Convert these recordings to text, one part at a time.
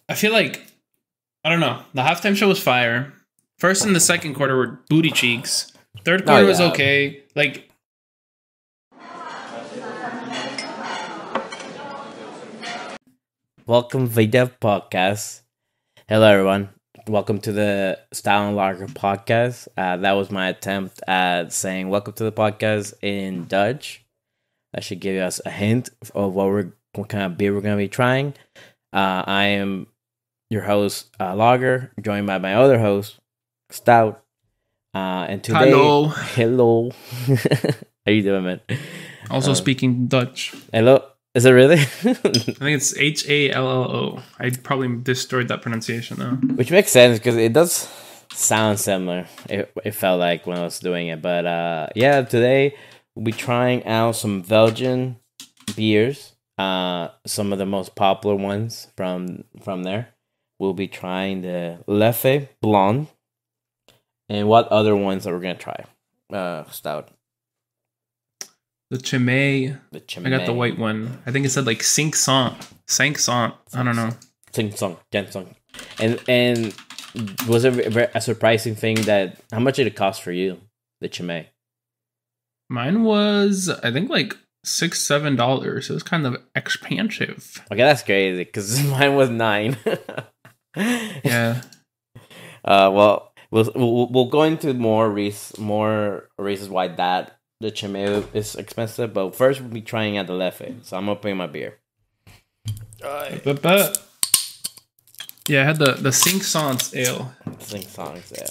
I feel like, I don't know. The halftime show was fire. First and the second quarter were booty cheeks. Third quarter was okay. Like, welcome to the podcast. Hello, everyone. Welcome to the Stout and Lager podcast. That was my attempt at saying welcome to the podcast in Dutch. That should give us a hint of what kind of beer we're going to be trying. I am your host, Lager, joined by my other host, Stout. And today, hello. How you doing, man? Also speaking Dutch. Hello. Is it really? I think it's Hallo. I probably destroyed that pronunciation though. Which makes sense because it does sound similar. It felt like when I was doing it. But yeah, today we'll be trying out some Belgian beers. Some of the most popular ones from there. We'll be trying the Leffe Blonde. And what other ones that we're gonna try? Stout. The Chimay. I got the white one. I think it said like 500. I don't know. 500. And was it a surprising thing that how much did it cost for you, the Chimay? Mine was I think like $6-7. It was kind of expensive. Okay, that's crazy because mine was $9. Yeah. Well, we'll go into more reasons why that the Chimay is expensive, but first we'll be trying out the Leffe. So I'm opening my beer. Yeah, I had the 500 ale. 500 ale.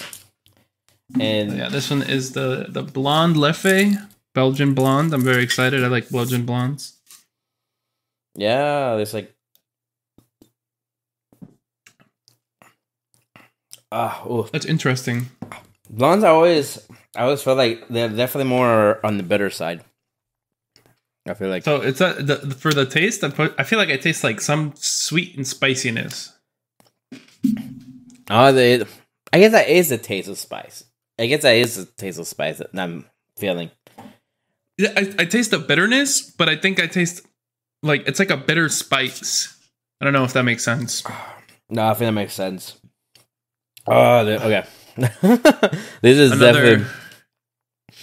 And yeah, this one is the blonde Leffe, Belgian blonde. I'm very excited. I like Belgian blondes. Yeah, there's like that's interesting. Blondes I always feel like they're definitely more on the bitter side. I feel like so. It's for the taste. I feel like I taste like some sweet and spiciness. I guess that is the taste of spice. I guess that is the taste of spice that I'm feeling. Yeah, I taste the bitterness, but I think I taste like it's like a bitter spice. I don't know if that makes sense. No, I think that makes sense. Okay. This is definitely.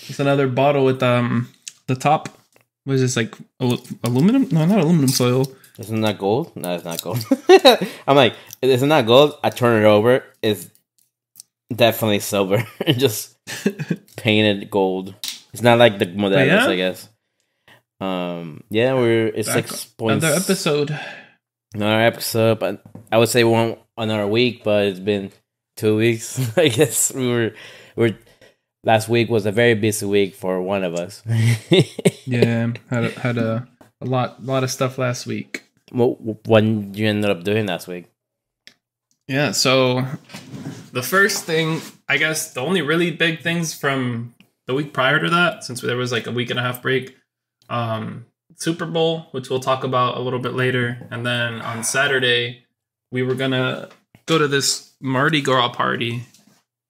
It's another bottle with the top. What is this, like aluminum? No, not aluminum foil. Isn't that gold? No, it's not gold. I'm like, isn't that gold? I turn it over. It's definitely silver. Just painted gold. It's not like the Modelos, I guess. Yeah, it's 6 points. Another episode, but I would say another week, but it's been 2 weeks. I guess we're last week was a very busy week for one of us. Yeah, had a lot of stuff last week. What you ended up doing last week? Yeah, so the first thing, I guess, the only really big things from the week prior to that, since there was like a week and a half break, Superbowl, which we'll talk about a little bit later, and then on Saturday we were gonna go to this Mardi Gras party,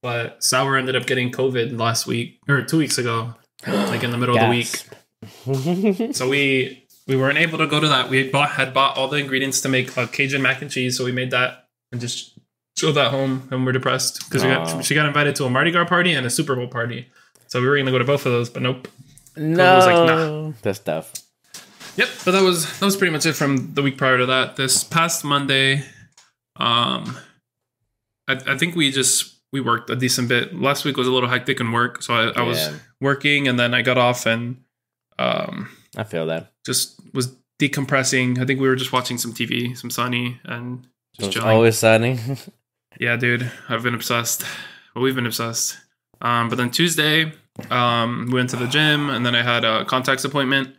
but Sour ended up getting COVID last week or 2 weeks ago, like in the middle of the week. So we weren't able to go to that. We had bought all the ingredients to make a Cajun mac and cheese, so we made that and just chilled at home, and we're depressed because she got invited to a Mardi Gras party and a Super Bowl party. So we were gonna go to both of those, but nope. No, was like, nah. That's tough. Yep, but that was pretty much it from the week prior to that. This past Monday, I think we worked a decent bit. Last week was a little hectic in work, so I was working, and then I got off and I feel that. Just was decompressing. I think we were just watching some TV, some Sunny, and just chilling. Always Sunny. Yeah, dude, I've been obsessed. Well, we've been obsessed. But then Tuesday, we went to the gym, and then I had a contacts appointment.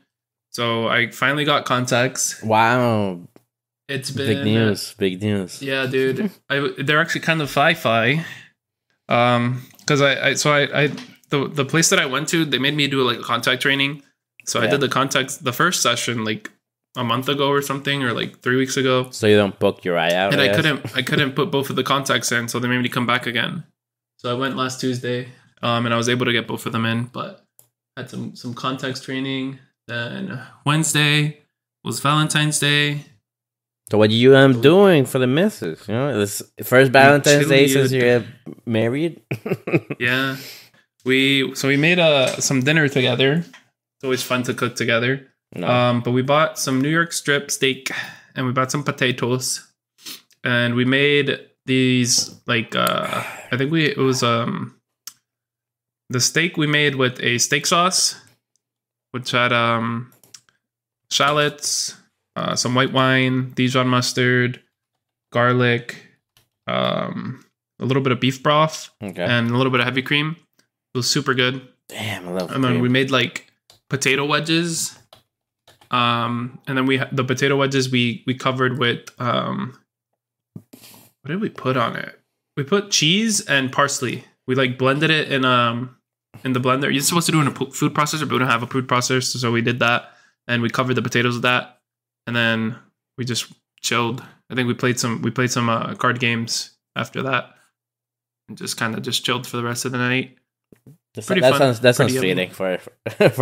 So I finally got contacts. Wow. It's been big news. Yeah, dude. They're actually kind of fi-fi. Because the place that I went to, they made me do like a contact training. So I did the first session like a month ago or something, or like 3 weeks ago. So you don't book your eye out. And I couldn't put both of the contacts in, so they made me come back again. So I went last Tuesday, and I was able to get both of them in, but had some contacts training. Then Wednesday was Valentine's Day. So what you doing for the missus? You know, this first Valentine's Day since you're married. Yeah, we made some dinner together. It's always fun to cook together. No. But we bought some New York strip steak and we bought some potatoes, and we made these like I think it was the steak we made with a steak sauce, which had shallots, some white wine, Dijon mustard, garlic, a little bit of beef broth, and a little bit of heavy cream. It was super good. Damn, I love And then we made like potato wedges. And then the potato wedges we covered with what did we put on it? We put cheese and parsley. We like blended it in the blender. You're supposed to do it in a food processor, but we don't have a food processor, so we did that. And we covered the potatoes with that. And then we just chilled. I think we played some card games after that, and just kind of just chilled for the rest of the night. That sounds fitting for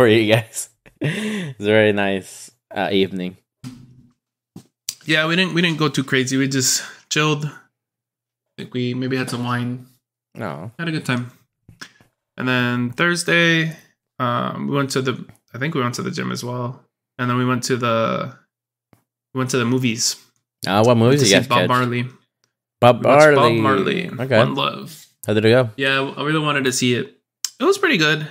you guys. It's a very nice evening. Yeah, we didn't go too crazy. We just chilled. I think we maybe had some wine. No, had a good time. And then Thursday, we went to the gym as well. And then we went to the movies. What movies did you guys Bob catch? Marley. Bob Marley. Okay. One Love. How did it go? Yeah, I really wanted to see it. It was pretty good.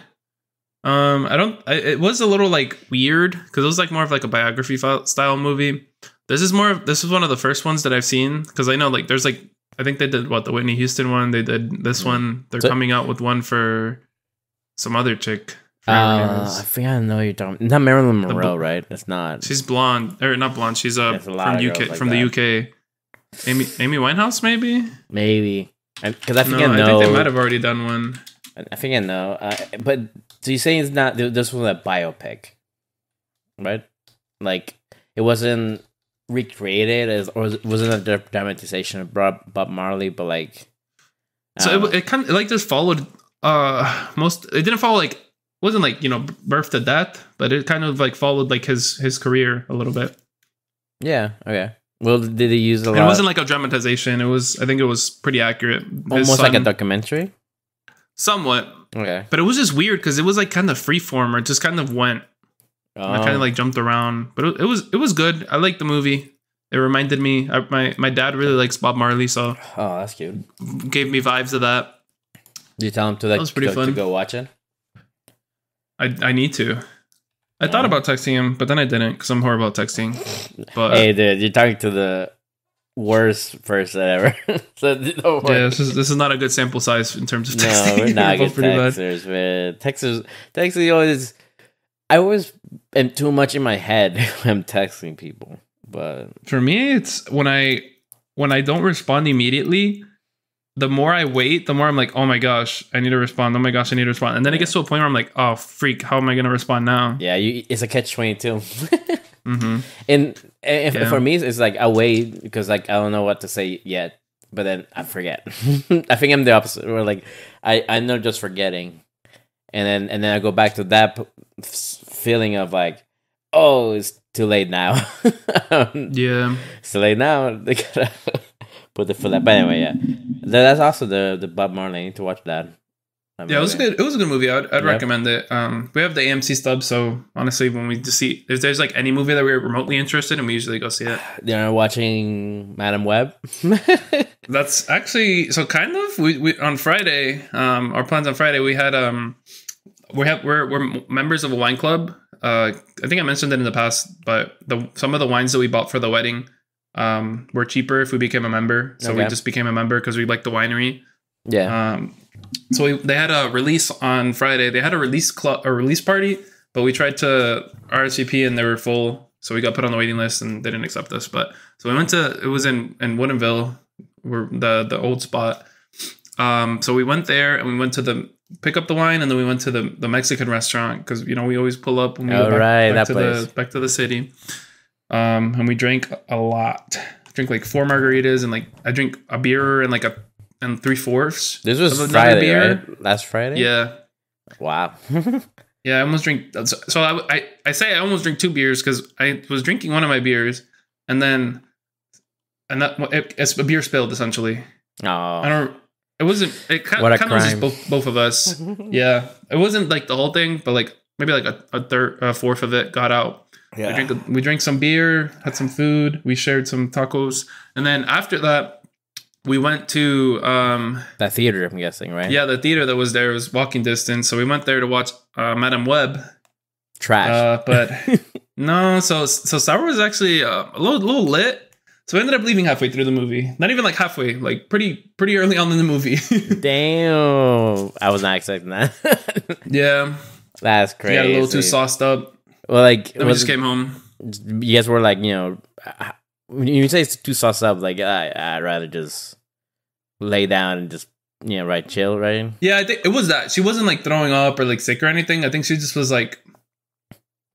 It was a little like weird because it was like more of like a biography style movie. This is one of the first ones that I've seen, because I know like there's like, I think they did the Whitney Houston one. They did this one. They're coming out with one for some other chick. I think I know you're talking. Not Marilyn Monroe, right? It's not. She's blonde, or not blonde. She's from UK, from the UK. Amy Winehouse, maybe. Because I think I know. I think they might have already done one. I think I know. But so you're saying it's not? This was a biopic, right? Like it wasn't recreated or it wasn't a dramatization of Bob Marley, but like. So it kind of like just followed. It didn't follow like. Wasn't like, birth to death, but it kind of like followed like his career a little bit. Yeah. Okay. Well, did he use a lot? It wasn't like a dramatization. I think it was pretty accurate. Almost like a documentary. Somewhat. Okay. But it was just weird because it was like kind of freeform, or it just kind of went. I kind of like jumped around, but it was good. I liked the movie. It reminded me. My dad really likes Bob Marley, so. Oh, that's cute. Gave me vibes of that. Did you tell him to go watch it? I need to. I thought about texting him, but then I didn't because I'm horrible at texting. But hey, dude, you're talking to the worst person ever. So yeah, this is not a good sample size in terms of texting. No, we're not good texters, man. Texting always. I always am too much in my head when I'm texting people. But for me, it's when I don't respond immediately. The more I wait, the more I'm like, oh my gosh, I need to respond. Oh my gosh, I need to respond. And then it gets to a point where I'm like, oh freak, how am I going to respond now? Yeah, it's a catch-22. Mm-hmm. And for me, it's like I wait because like I don't know what to say yet, but then I forget. I think I'm the opposite. Where like I know just forgetting, and then I go back to that feeling of like, oh, it's too late now. Yeah, it's too late now. They gotta put the for that. But anyway, yeah, that's also the Bob Marley. I need to watch that. Yeah, it was good. It was a good movie. I'd recommend it. We have the AMC stub, so honestly, when we just see if there's like any movie that we're remotely interested in, we usually go see it. You're watching Madam Web. That's actually so kind of. We on Friday. Our plans on Friday. We had we're members of a wine club. I think I mentioned it in the past, but some of the wines that we bought for the wedding were cheaper if we became a member. So we just became a member because we liked the winery. Yeah. So they had a release on Friday. They had a release party, but we tried to RSVP and they were full. So we got put on the waiting list and they didn't accept us. But so we went to, it was in Woodinville, where the old spot. So we went there and we went to pick up the wine, and then we went to the Mexican restaurant because we always pull up when we go back to the city. And we drank a lot. Drink like 4 margaritas and like I drink a beer and like and 3/4. This was Friday, right? Last Friday? Yeah. Wow. Yeah, I almost drink. So I say I almost drink 2 beers because I was drinking one of my beers, and then and it's a beer spilled essentially. Oh, I don't. It wasn't. It kind What a of was just crime. both of us. Yeah, it wasn't like the whole thing, but like maybe like a fourth of it got out. yeah. We drank some beer, had some food, we shared some tacos, and then after that, we went to That theater, I'm guessing, right? the theater that was there was walking distance, so we went there to watch Madame Web. Trash. But no, so Sour was actually a little lit. So we ended up leaving halfway through the movie. Not even like halfway, like pretty early on in the movie. Damn. I was not expecting that. Yeah, That's crazy. we got a little too sauced up. Well, like, Then we just came home. you guys were like, when you say it's too sauced up, like, I'd rather just lay down and just, right, chill, right? Yeah, I think it was that. She wasn't like throwing up or like sick or anything. I think she just was like,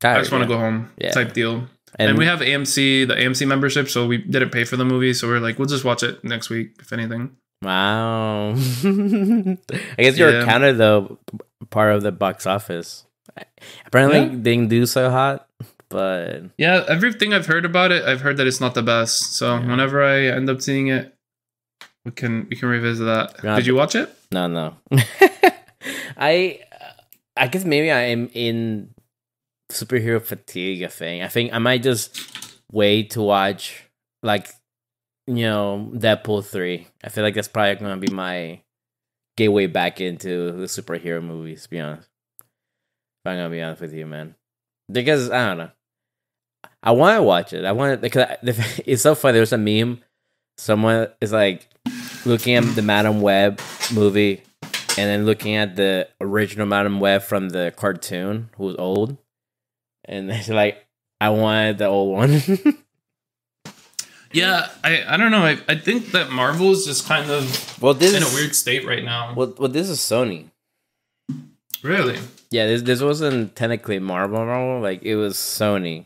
I just want to go home type deal. And we have the AMC membership, so we didn't pay for the movie. So we're like, we'll just watch it next week, if anything. Wow. I guess you're counted, though, part of the box office. Apparently, it didn't do so hot, but... Yeah, everything I've heard about it, I've heard that it's not the best. So whenever I end up seeing it, we can revisit that. Did you watch it? No. I guess maybe I am in superhero fatigue thing. I think I might just wait to watch, like, Deadpool 3. I feel like that's probably going to be my gateway back into the superhero movies, to be honest. If I'm going to be honest with you, man. Because, I don't know. I want to watch it. Because it's so funny. There's a meme. Someone is like looking at the Madam Web movie and then looking at the original Madam Web from the cartoon, who's old. And they're like, I wanted the old one. Yeah, I don't know. I think that Marvel's just kind of in a weird state right now. Well, this is Sony. Really? Yeah, this wasn't technically Marvel. Like, it was Sony.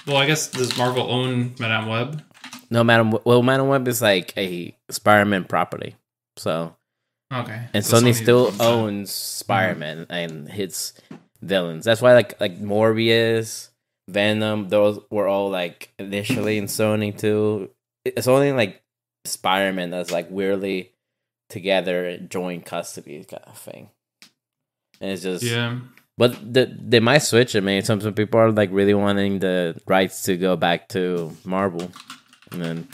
Well, I guess does Marvel own Madame Web? No, Madam Web is like a Spider-Man property. So, okay. And so Sony still owns Spider-Man and his villains. That's why like Morbius, Venom, those were all like initially in Sony too. It's only like Spider-Man that's like weirdly together, joint custody kind of thing. And it's just But they might switch it. I mean, some people are like really wanting the rights to go back to Marvel, and then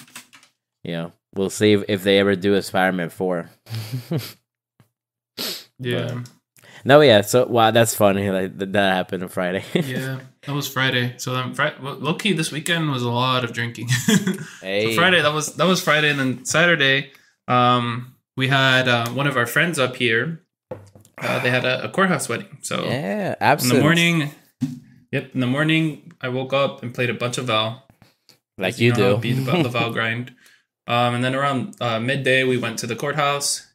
we'll see if they ever do a Spider-Man 4. Yeah. But, no, yeah. So wow, that's funny. Like that happened on Friday. Yeah, that was Friday. So then, low key, this weekend was a lot of drinking. Hey. So Friday, that was Friday, and then Saturday, we had one of our friends up here. They had a courthouse wedding. So yeah, absolutely. In the morning, I woke up and played a bunch of Val. Like you do. Beat the Val grind. And then around midday, we went to the courthouse.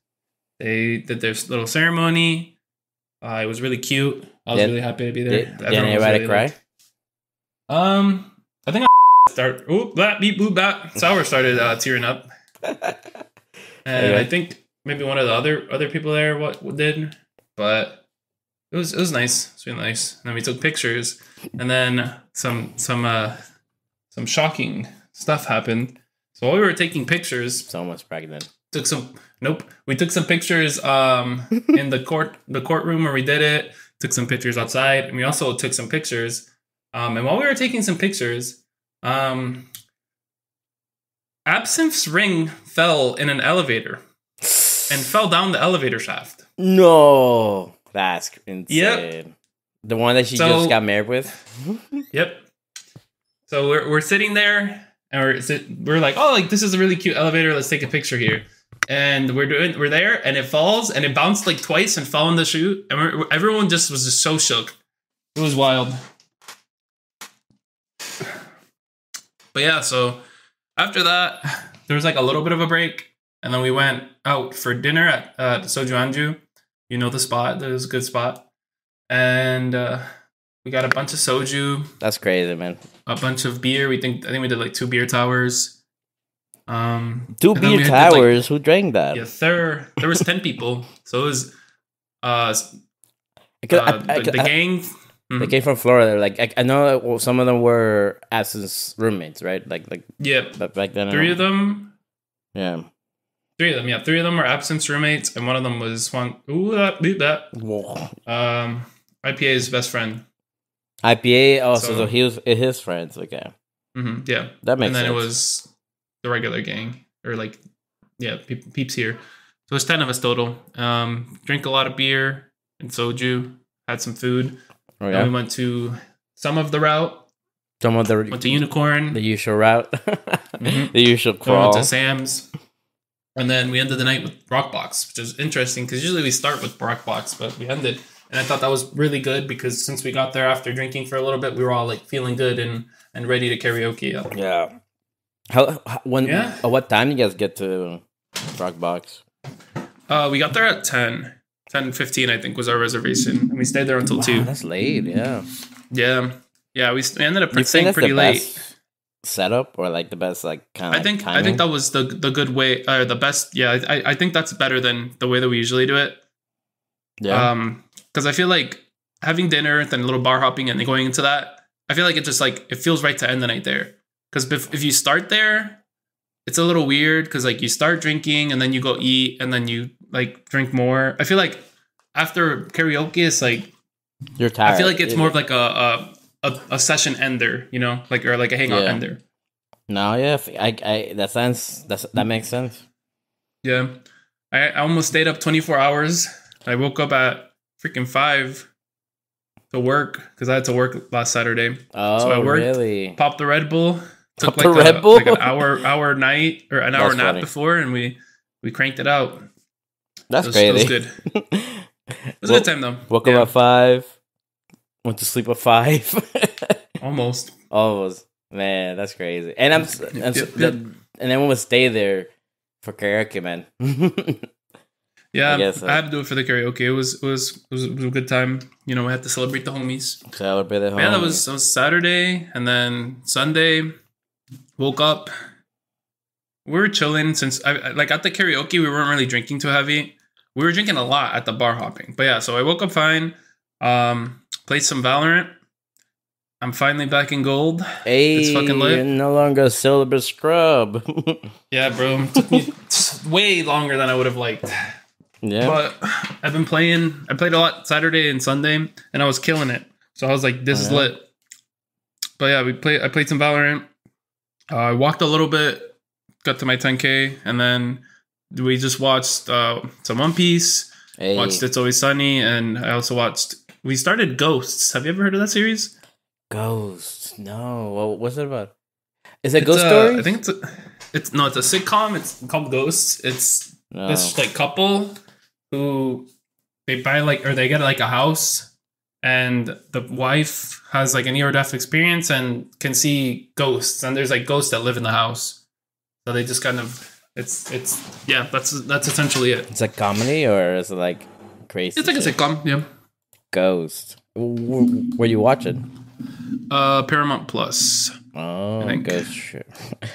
They did their little ceremony. It was really cute. I was really happy to be there. Did anybody cry? I think Sour started tearing up. And I think maybe one of the other people there did, but it was nice. It's really nice. And then we took pictures, and then some shocking stuff happened. So while we were taking pictures, someone's pregnant. We took some pictures in the courtroom where we did it. Took some pictures outside, and we also took some pictures. And while we were taking some pictures, Absinthe's ring fell in an elevator and fell down the elevator shaft. No, that's insane. Yep. The one that she just got married with. Yep. So we're sitting there, and we're like, oh, like this is a really cute elevator. Let's take a picture here. And we're there, and it falls, and it bounced like twice and fell in the chute, and everyone was just so shook. It was wild. But yeah, so after that, there was like a little bit of a break, and then we went out for dinner at Soju Anju. You know the spot. There's a good spot. And we got a bunch of soju. That's crazy, man. A bunch of beer. I think we did like 2 beer towers. 2 beer towers? Who drank that? Yeah, there was 10 people. So it was the gang. They came from Florida. Like I know that, well, some of them were Asin's roommates, right? Like yeah, but back then. Three of them. Yeah. Three of them. Yeah, three of them were Absinthe roommates, and one of them was one. Ooh, beat that. Whoa. IPA's best friend. IPA. Oh, so he was his friends. Okay. Mm-hmm, yeah, that makes sense. And then it was the regular gang, or like, yeah, peeps here. So it's 10 of us total. Drink a lot of beer and soju. Had some food. Oh, yeah? Then we went to some of the route. Went to Unicorn. The usual route. Mm-hmm. The usual crawl. Then went to Sam's. And then we ended the night with Rockbox, which is interesting because usually we start with Rockbox, but we ended. And I thought that was really good because since we got there after drinking for a little bit, we were all like feeling good and ready to karaoke up. Yeah. What time did you guys get to Rockbox? We got there at 10:15, I think, was our reservation. And we stayed there until 2. That's late, yeah. Yeah. Yeah, we ended up staying pretty late. Setup or like the best like kind of I think that was the good way, or the best. Yeah, I think that's better than the way that we usually do it. Yeah. Because I feel like having dinner, then a little bar hopping, and then going into that, I feel like it just like it feels right to end the night there. Because if you start there, it's a little weird because like you start drinking and then you go eat and then you like drink more. I feel like after karaoke, it's like you're tired. I feel like it's more of like a session ender, you know, like or like a hangout ender. No, yeah, that makes sense. Yeah, I almost stayed up 24 hours. I woke up at freaking 5 to work because I had to work last Saturday. Oh, so I worked, really? Popped the Red Bull. Took like an hour night or an hour nap before, and we cranked it out. That's crazy. It was good. It was a good time though. Woke up at 5. Went to sleep at 5. Almost. Man, that's crazy. And and then we would stay there for karaoke, man. Yeah, I had to do it for the karaoke. It was a good time. You know, we had to celebrate the homies. Celebrate the homies. Yeah, that was Saturday, and then Sunday. Woke up. We were chilling since like at the karaoke we weren't really drinking too heavy. We were drinking a lot at the bar hopping. But yeah, so I woke up fine. Played some Valorant. I'm finally back in gold. Hey, it's fucking lit. You're no longer a celibate scrub. Yeah, bro. It took me way longer than I would have liked. Yeah. But I've been playing. I played a lot Saturday and Sunday, and I was killing it. So I was like, this is lit. But yeah, I played some Valorant. I walked a little bit, got to my 10K, and then we just watched some One Piece. Hey. Watched It's Always Sunny, and I also watched. We started Ghosts. Have you ever heard of that series? Ghosts? No. What's it about? Is it Ghost Stories? I think it's a sitcom. It's called Ghosts. It's this like couple who they buy they get like a house. And the wife has like a near-death experience and can see ghosts. And there's like ghosts that live in the house. So they just kind of that's essentially it. It's a comedy or is it like crazy? It's like a sitcom, yeah. Ghost. Where you watch it? Paramount Plus. Oh, Ghost show.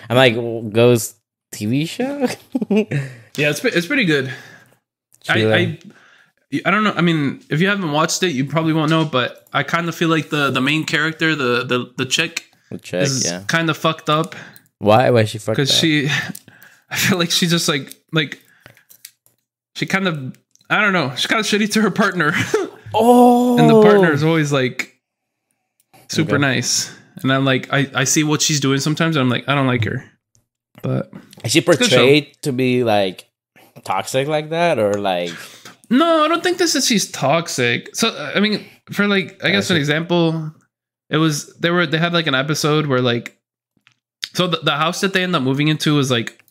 I'm like Ghost TV show. Yeah, it's pretty good. I don't know. I mean, if you haven't watched it, you probably won't know. But I kind of feel like the main character, the chick, is kind of fucked up. Why? Why is she fucked up? Because I feel like she just like she kind of, I don't know. She's kind of shitty to her partner. Oh, and the partner is always like super nice. And I'm like, I see what she's doing sometimes, and I'm like, I don't like her. But is she portrayed to be like toxic like that, or like? No, I don't think this is she's toxic. So I mean, for like, I guess an example, it was they had like an episode where like, so the house that they end up moving into was like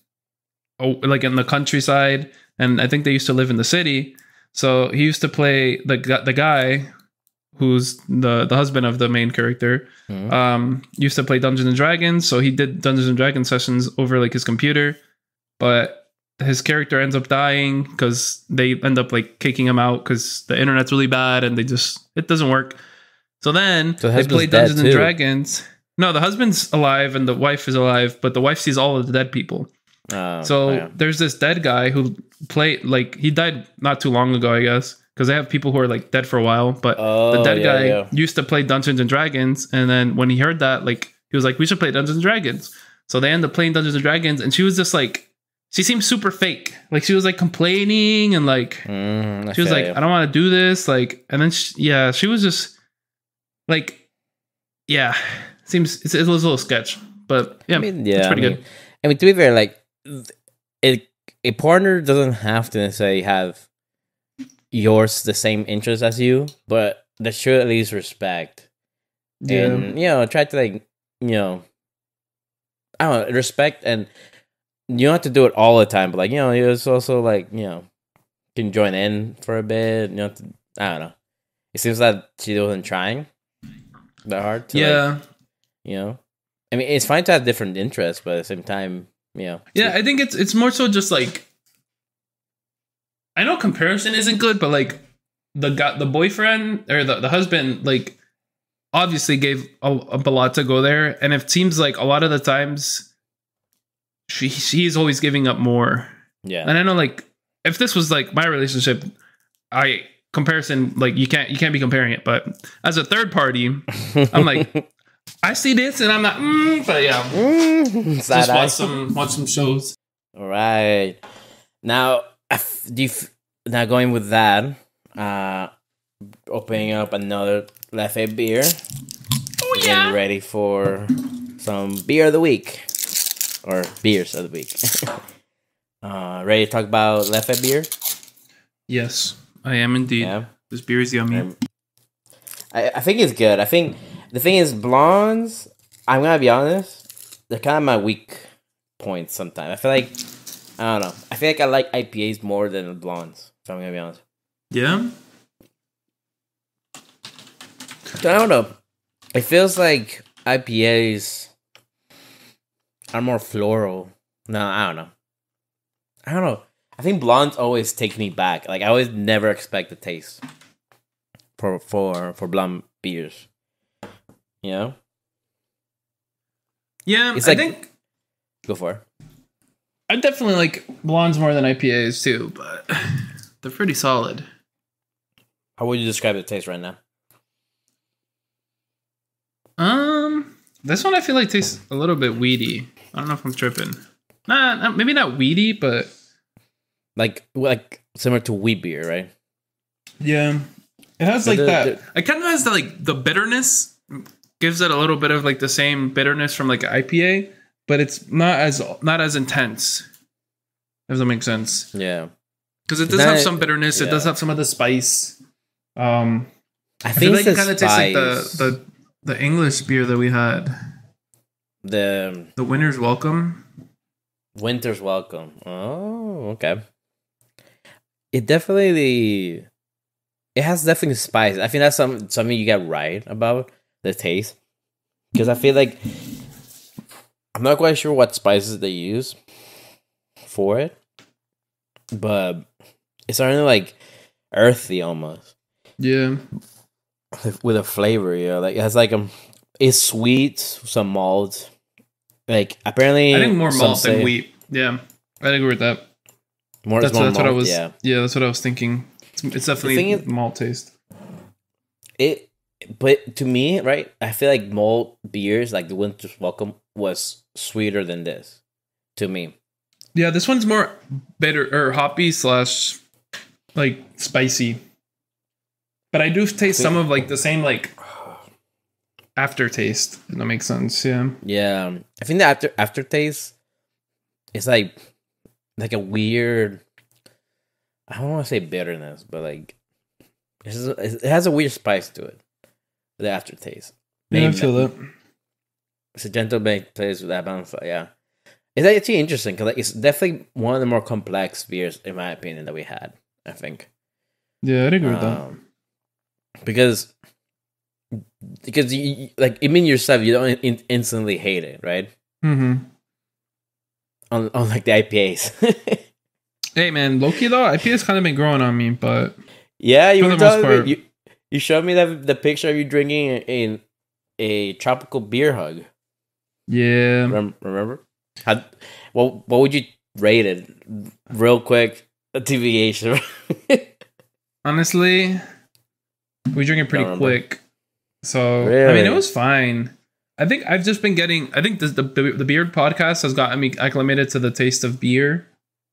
in the countryside, and I think they used to live in the city. So he used to play the guy who's the husband of the main character. Used to play Dungeons and Dragons, so he did Dungeons and Dragons sessions over like his computer, but his character ends up dying because they end up like kicking him out because the internet's really bad and it doesn't work. So then they play Dungeons and Dragons. No, the husband's alive and the wife is alive, but the wife sees all of the dead people. There's this dead guy who he died not too long ago, I guess. because they have people who are like dead for a while. But the dead guy used to play Dungeons and Dragons, and then when he heard that, like he was like, "We should play Dungeons and Dragons." So they ended up playing Dungeons and Dragons, and she was just like, she seemed super fake. Like she was like complaining and like she was like, "I don't want to do this." Like, and then she was just like, seems it was a little sketch, but it's pretty good. I mean, to be fair, like a partner doesn't have to necessarily have yours the same interest as you, but they should at least respect. Yeah. And try to like I don't know, respect, and you don't have to do it all the time, but like it's also like can join in for a bit. I don't know. It seems that she wasn't trying that hard to I mean, it's fine to have different interests, but at the same time, I think it's more so just like, I know comparison isn't good, but like the boyfriend or the husband, like obviously gave a lot to go there, and it seems like a lot of the times she's always giving up more. Yeah, and I know like if this was like my relationship, comparison, like you can't be comparing it, but as a third party, I'm like. I see this and I'm not, but just watch some shows. All right, now now going with that, opening up another Leffe beer. Oh yeah, getting ready for some beer of the week or beers of the week. Ready to talk about Leffe beer? Yes, I am indeed. Yeah. This beer is yummy. I think it's good. I think. The thing is, blondes, I'm going to be honest, they're kind of my weak points sometimes. I feel like, I don't know. I feel like I like IPAs more than the blondes, if I'm going to be honest. Yeah? I don't know. It feels like IPAs are more floral. No, I don't know. I think blondes always take me back. Like, I always never expect the taste for blonde beers. Yeah, I think go for it. I definitely like blondes more than IPAs too, but they're pretty solid. How would you describe the taste right now? This one I feel like tastes a little bit weedy. I don't know if I'm tripping. Nah, maybe not weedy, but like similar to wheat beer, right? Yeah, it has like that. It kind of has the bitterness. Gives it a little bit of like the same bitterness from like an IPA, but it's not as intense. If that makes sense. Yeah. Because it does have some bitterness. Yeah. It does have some of the spice. I feel like it kind of tastes like the English beer that we had. The Winter's Welcome. Winter's Welcome. Oh, okay. It has definitely spice. I think that's something you get right about the taste, because I feel like I'm not quite sure what spices they use for it, but it's starting to like earthy almost. Yeah, with a flavor. Like it has like it's sweet, some malt. Like apparently, I think more malt than wheat. Yeah, I agree with that. That's what I was. Yeah, that's what I was thinking. It's definitely malt taste. But to me, right, I feel like malt beers, like the Winter's Welcome, was sweeter than this. To me. Yeah, this one's more bitter or hoppy / like spicy. But I do taste some of like the same like aftertaste. If that makes sense. Yeah. Yeah, I think the aftertaste is like a weird. I don't want to say bitterness, but like it has a weird spice to it. The aftertaste. Yeah, I feel that. It's a gentle taste with that balance. Yeah, it's actually interesting because like it's definitely one of the more complex beers, in my opinion, that we had. I think. Yeah, I agree with that. Because you, like, even yourself, you don't instantly hate it, right? Mm-hmm. On like the IPAs. Hey man, low-key though, IPAs kind of been growing on me, but yeah, you were telling me. You showed me the picture of you drinking in a tropical beer hug. Yeah. Remember? What would you rate it? Real quick, a deviation. Honestly, we drink it pretty quick. So, Really? I mean, it was fine. I think I've just been getting... I think the Beard podcast has gotten me acclimated to the taste of beer.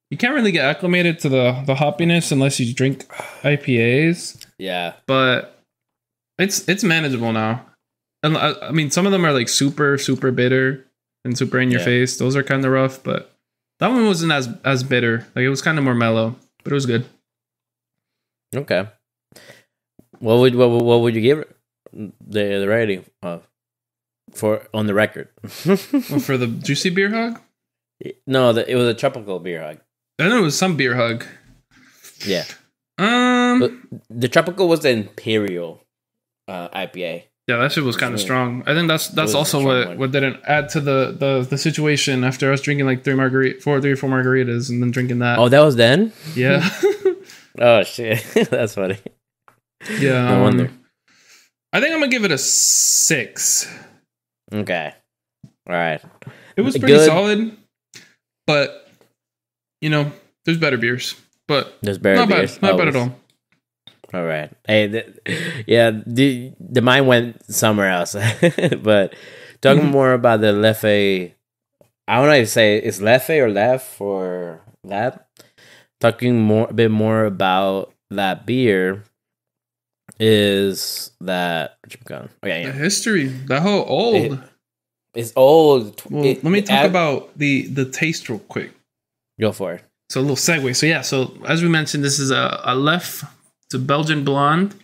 You can't really get acclimated to the hoppiness unless you drink IPAs. Yeah. But it's manageable now. And I mean, some of them are like super, super bitter and super in your face. Those are kind of rough, but that one wasn't as bitter. Like, it was kind of more mellow, but it was good. Okay. What would you give it? The rating for on the record? Well, for the juicy beer hug? No, it was a tropical beer hug. I know it was some beer hug. Yeah. But the tropical was the Imperial IPA. Yeah, that shit was kind of strong. I think that's also what didn't add to the situation after I was drinking like 3 or 4 margaritas and then drinking that. Oh, that was then? Yeah. Oh shit, that's funny. Yeah. No wonder. I think I'm gonna give it a 6. Okay. All right. It was pretty solid, but you know, there's better beers. But there's better beers. Not bad at all. All right. Hey, the mind went somewhere else. But talking more about the Leffe, I don't know if to say it's Leffe or Leffe or that. Talking a bit more about that beer is that the history, that whole old. It's old. Well, let me talk about the taste real quick. Go for it. So a little segue. So yeah, so as we mentioned, this is a Leffe. It's a Belgian blonde.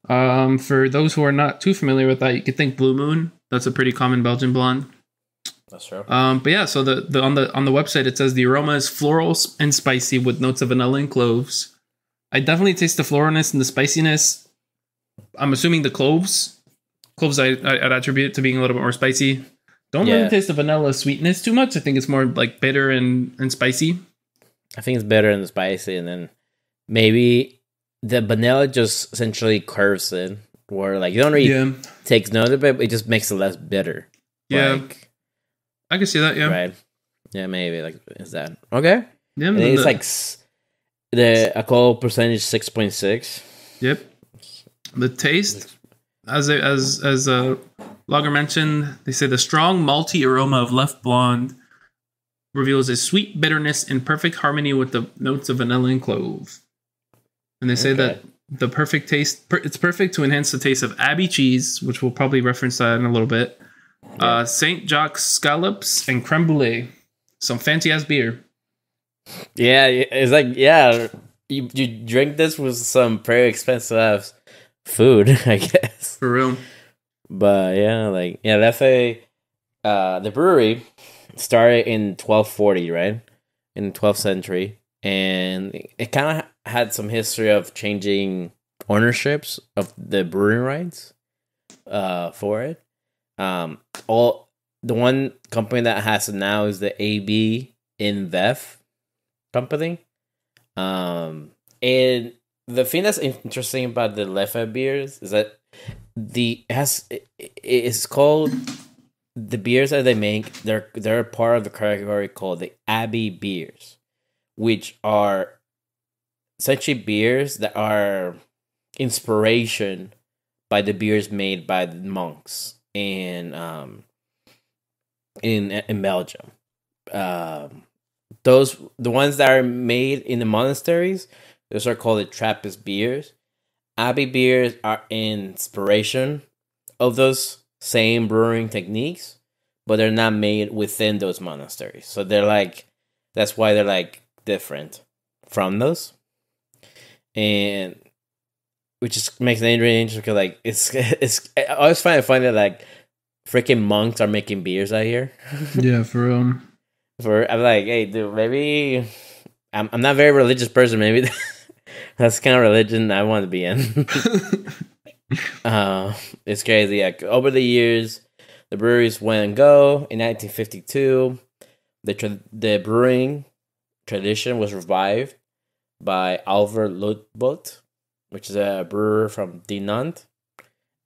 For those who are not too familiar with that, you could think Blue Moon. That's a pretty common Belgian blonde. That's true. But yeah, so the on the website it says the aroma is floral and spicy with notes of vanilla and cloves. I definitely taste the floralness and the spiciness. I'm assuming the cloves I'd attribute to being a little bit more spicy. Don't really taste the vanilla sweetness too much. I think it's more like bitter and spicy. I think it's bitter and spicy, and then maybe the vanilla just essentially curves it, where like you don't really take note of it, but it just makes it less bitter. Yeah, like, I can see that. Yeah, right. Yeah, maybe like is that okay? Yeah, and it's like the alcohol percentage 6.6. Yep. The taste, as Lager mentioned, they say the strong malty aroma of Leffe Blonde reveals a sweet bitterness in perfect harmony with the notes of vanilla and clove. And they say that the perfect taste, it's perfect to enhance the taste of Abbey cheese, which we'll probably reference that in a little bit. St. Jacques scallops and creme brulee. Some fancy ass beer. Yeah, it's like you drink this with some very expensive food, I guess. For real. But Leffe, the brewery started in 1240, right? In the 12th century. And it kind of had some history of changing ownerships of the brewing rights for it. All the one company that has it now is the AB InBev company. And the thing that's interesting about the Leffe beers is that it's called the beers that they make. They're part of the category called the Abbey beers, which are essentially beers that are inspiration by the beers made by the monks in Belgium. The ones that are made in the monasteries, those are called the Trappist beers. Abbey beers are inspiration of those same brewing techniques, but they're not made within those monasteries. So that's why they're different from those. And which just makes it really interesting because it's I always find it funny that freaking monks are making beers out here. Yeah, for real. I'm like, hey, dude, maybe I'm not a very religious person. Maybe that's the kind of religion I want to be in. It's crazy. Yeah. Over the years, the breweries went and go. In 1952, the brewing tradition was revived by Alvar Lutbolt, which is a brewer from Dinant,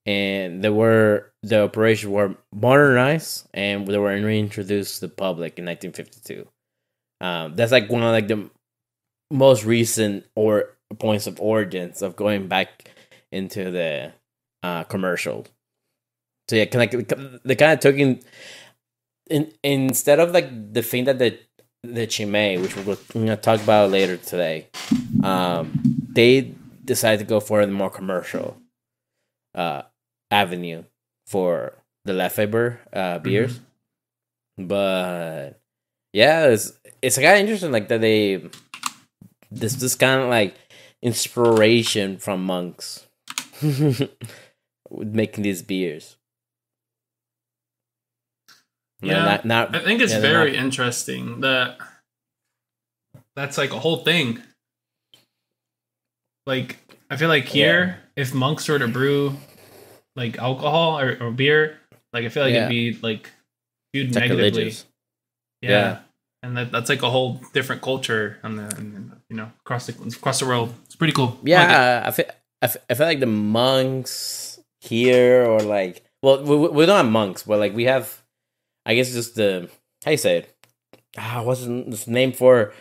and the operations were modernized and they were reintroduced to the public in 1952. That's one of the most recent or points of origins of going back into the commercial. So yeah, they kind of took instead of like the thing that the Chimay, which we're gonna talk about later today, they decided to go for the more commercial avenue for the Leffe beers. But yeah, it's kind of interesting, like that they this kind of like inspiration from monks with making these beers. Yeah, I think it's very interesting that that's like a whole thing. Like, I feel like here, if monks were to brew like alcohol or beer, like I feel like it'd be like viewed negatively. Yeah. And that's like a whole different culture across the world. It's pretty cool. Yeah, I feel like the monks here, or like, well, we don't have monks, but like we have, I guess, just the, how you say it? What's the name for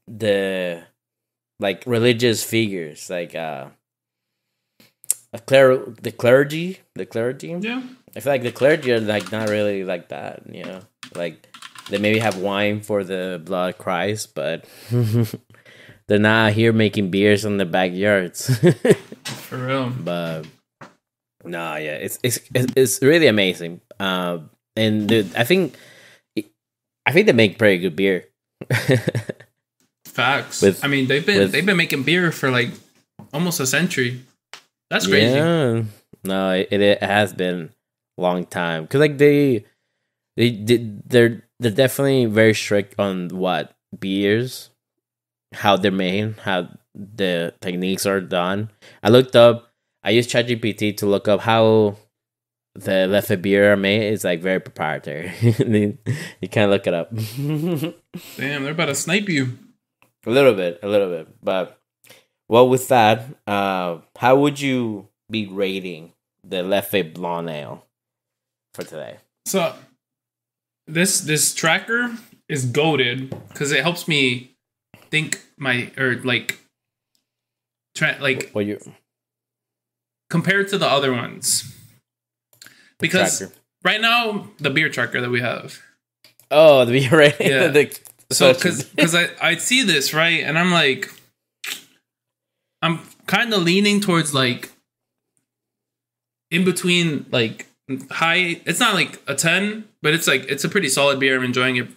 the like religious figures, like the clergy. Yeah, I feel like the clergy are like not really like that, like they maybe have wine for the blood of Christ, but they're not here making beers in the backyards. For real. But no, yeah, it's really amazing. And dude, I think they make pretty good beer. Facts. They've been making beer for like almost a century. That's crazy. Yeah. No, it has been a long time, because like they're definitely very strict on what beers, how they're made, how the techniques are done. I used ChatGPT to look up how the Leffe beer are made. It's like very proprietary. You can't look it up. Damn, they're about to snipe you. A little bit. But well, with that, how would you be rating the Leffe Blonde Ale for today? So this tracker is goated because it helps me think compared to the other ones. Because right now, the beer tracker that we have. Oh, the beer rating. Yeah. So because I see this, right, and I'm like, I'm kind of leaning towards like in between, like high. It's not like a 10, but it's like it's a pretty solid beer. I'm enjoying it.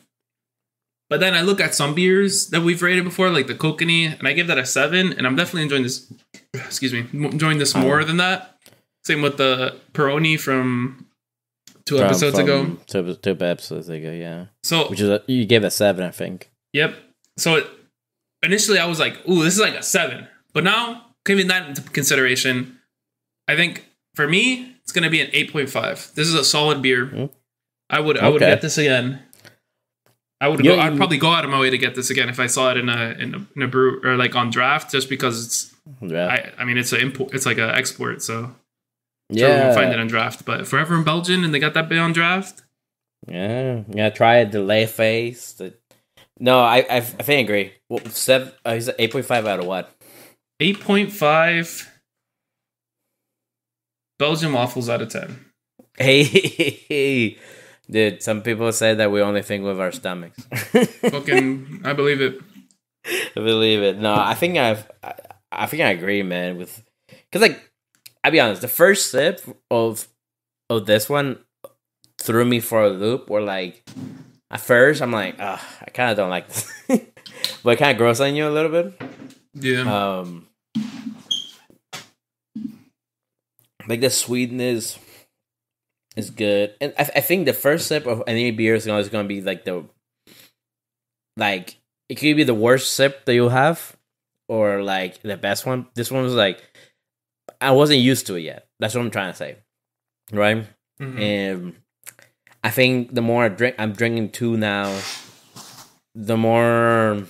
But then I look at some beers that we've rated before, like the Kokanee, and I give that a 7, and I'm definitely enjoying this. Excuse me, enjoying this more than that. Same with the Peroni from two episodes ago. Two episodes ago, yeah. So which is you gave a 7, I think. Yep. So initially I was like, "Ooh, this is like a 7," but now taking that into consideration, I think for me it's gonna be an 8.5. This is a solid beer. Mm-hmm. I would get this again. I'd probably go out of my way to get this again if I saw it in a brew or like on draft, just because it's. Yeah. I mean, it's an import. It's like an export, so. Yeah, sure, we can find it on draft, but forever in Belgian, and they got that bit on draft. Yeah, try it. The Leffe. No, I think I agree. Well, 7. He's 8.5 out of what? 8.5 Belgian waffles out of 10. Hey, dude. Some people say that we only think with our stomachs. Fucking, I believe it. I believe it. No, I think I agree, man. Because like. I'll be honest, the first sip of this one threw me for a loop, where like at first I'm like, I kind of don't like this. But it kind of grows on you a little bit. Yeah. Like the sweetness is good. And I think the first sip of any beer is going to be like it could be the worst sip that you'll have, or like the best one. This one was like, I wasn't used to it yet. That's what I'm trying to say, right? Mm-hmm. And I think the more I'm drinking 2 now, the more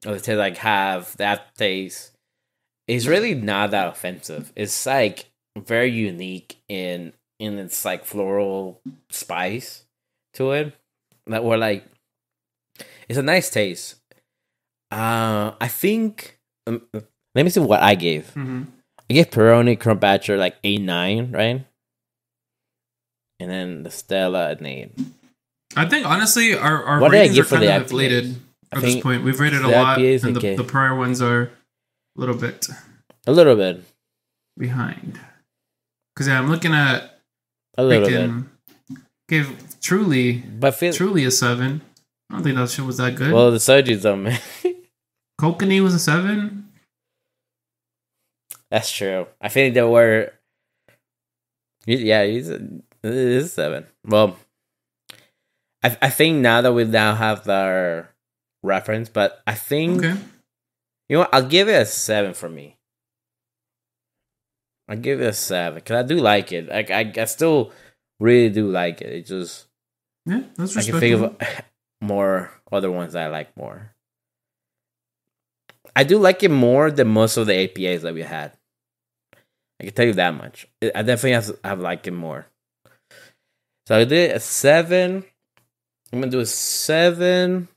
let's say like have that taste. It's really not that offensive. It's like very unique in its like floral spice to it. That we're like, it's a nice taste. I think Let me see what I gave. Mm-hmm. I gave Peroni Crumbatcher like 8.9, right? And then the Stella an 8. I think honestly, our What did I ratings are give for kind the of IPAs? inflated I at this think point. We've rated a the lot, IPAs, and okay. the prior ones are a little bit behind. Because I'm looking at A little bit. Gave Truly a 7. I don't think that shit was that good. Well, the soju's on me. Kokanee was a 7. That's true. I think there were. Yeah, it is a 7. Well, I think now that we now have our reference, but I think you know what? I'll give it a 7 for me. I'll give it a 7 because I do like it. Like I still really do like it. It just that's respectable. I can think of more other ones that I like more. I do like it more than most of the APAs that we had. I can tell you that much. I definitely have liked it more. So I did a 7. I'm gonna do a 7.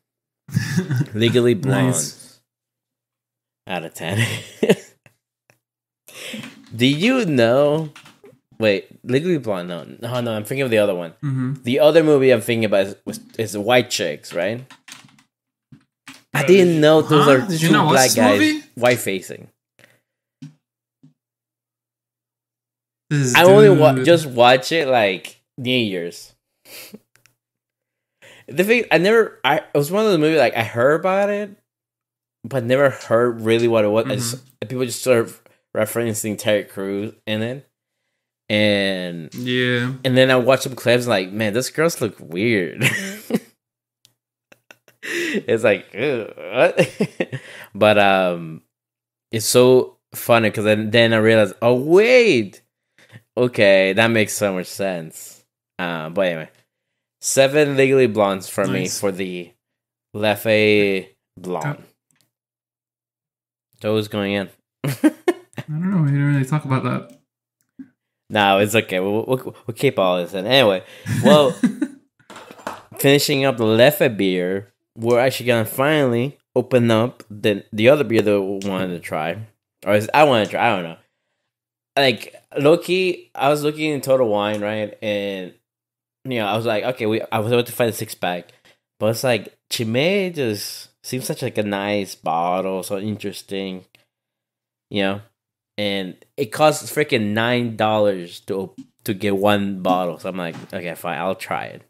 Legally Blondes out of 10. Do you know? Wait, Legally Blonde? No. I'm thinking of the other one. Mm-hmm. The other movie I'm thinking about is White Chicks, right? I didn't know those are two black guys white facing. I only just watch it like New Year's. The thing it was one of the movies like I heard about it, but never heard really what it was. Mm-hmm. People just sort of referencing Terry Crews in it, and then I watched some clips like, man, those girls look weird. It's like, what? But it's so funny because then I realized, oh wait, okay, that makes so much sense. But anyway, 7 Legally Blondes for me for the Leffe blonde. So who's going in? I don't know. We didn't really talk about that. No, it's okay. We'll keep all this in. Anyway, well, finishing up the Leffe beer, we're actually gonna finally open up the other beer that we wanted to try, or I want to try. I don't know. Like low-key, I was looking in Total Wine, right, and I was like, okay, I was able to find a 6-pack, but it's like Chimay just seems such like a nice bottle, so interesting, and it costs freaking $9 to get one bottle. So I'm like, okay, fine, I'll try it.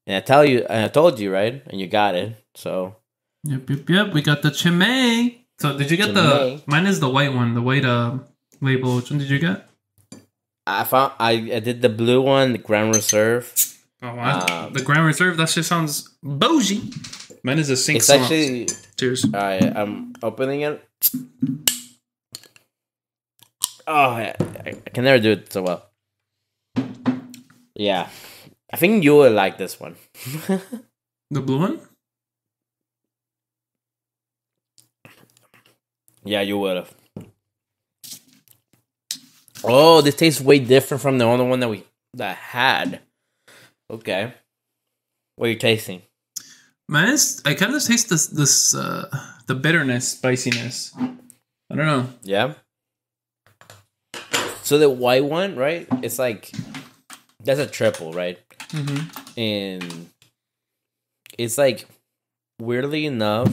And I told you, right? And you got it. So Yep. We got the Chimay. So did you get mine is the white one, the white label. Which one did you get? I did the blue one, the Grand Reserve. Oh wow. The Grand Reserve, that shit sounds bougie. Mine is a sink. It's actually cheers. Alright, I'm opening it. Oh, I can never do it so well. Yeah. I think you will like this one. The blue one? Yeah, you would have. Oh, this tastes way different from the other one that I had. Okay. What are you tasting? Man, I kind of taste this the bitterness, spiciness. I don't know. Yeah. So the white one, right? It's like that's a triple, right? Mm-hmm. And it's like weirdly enough.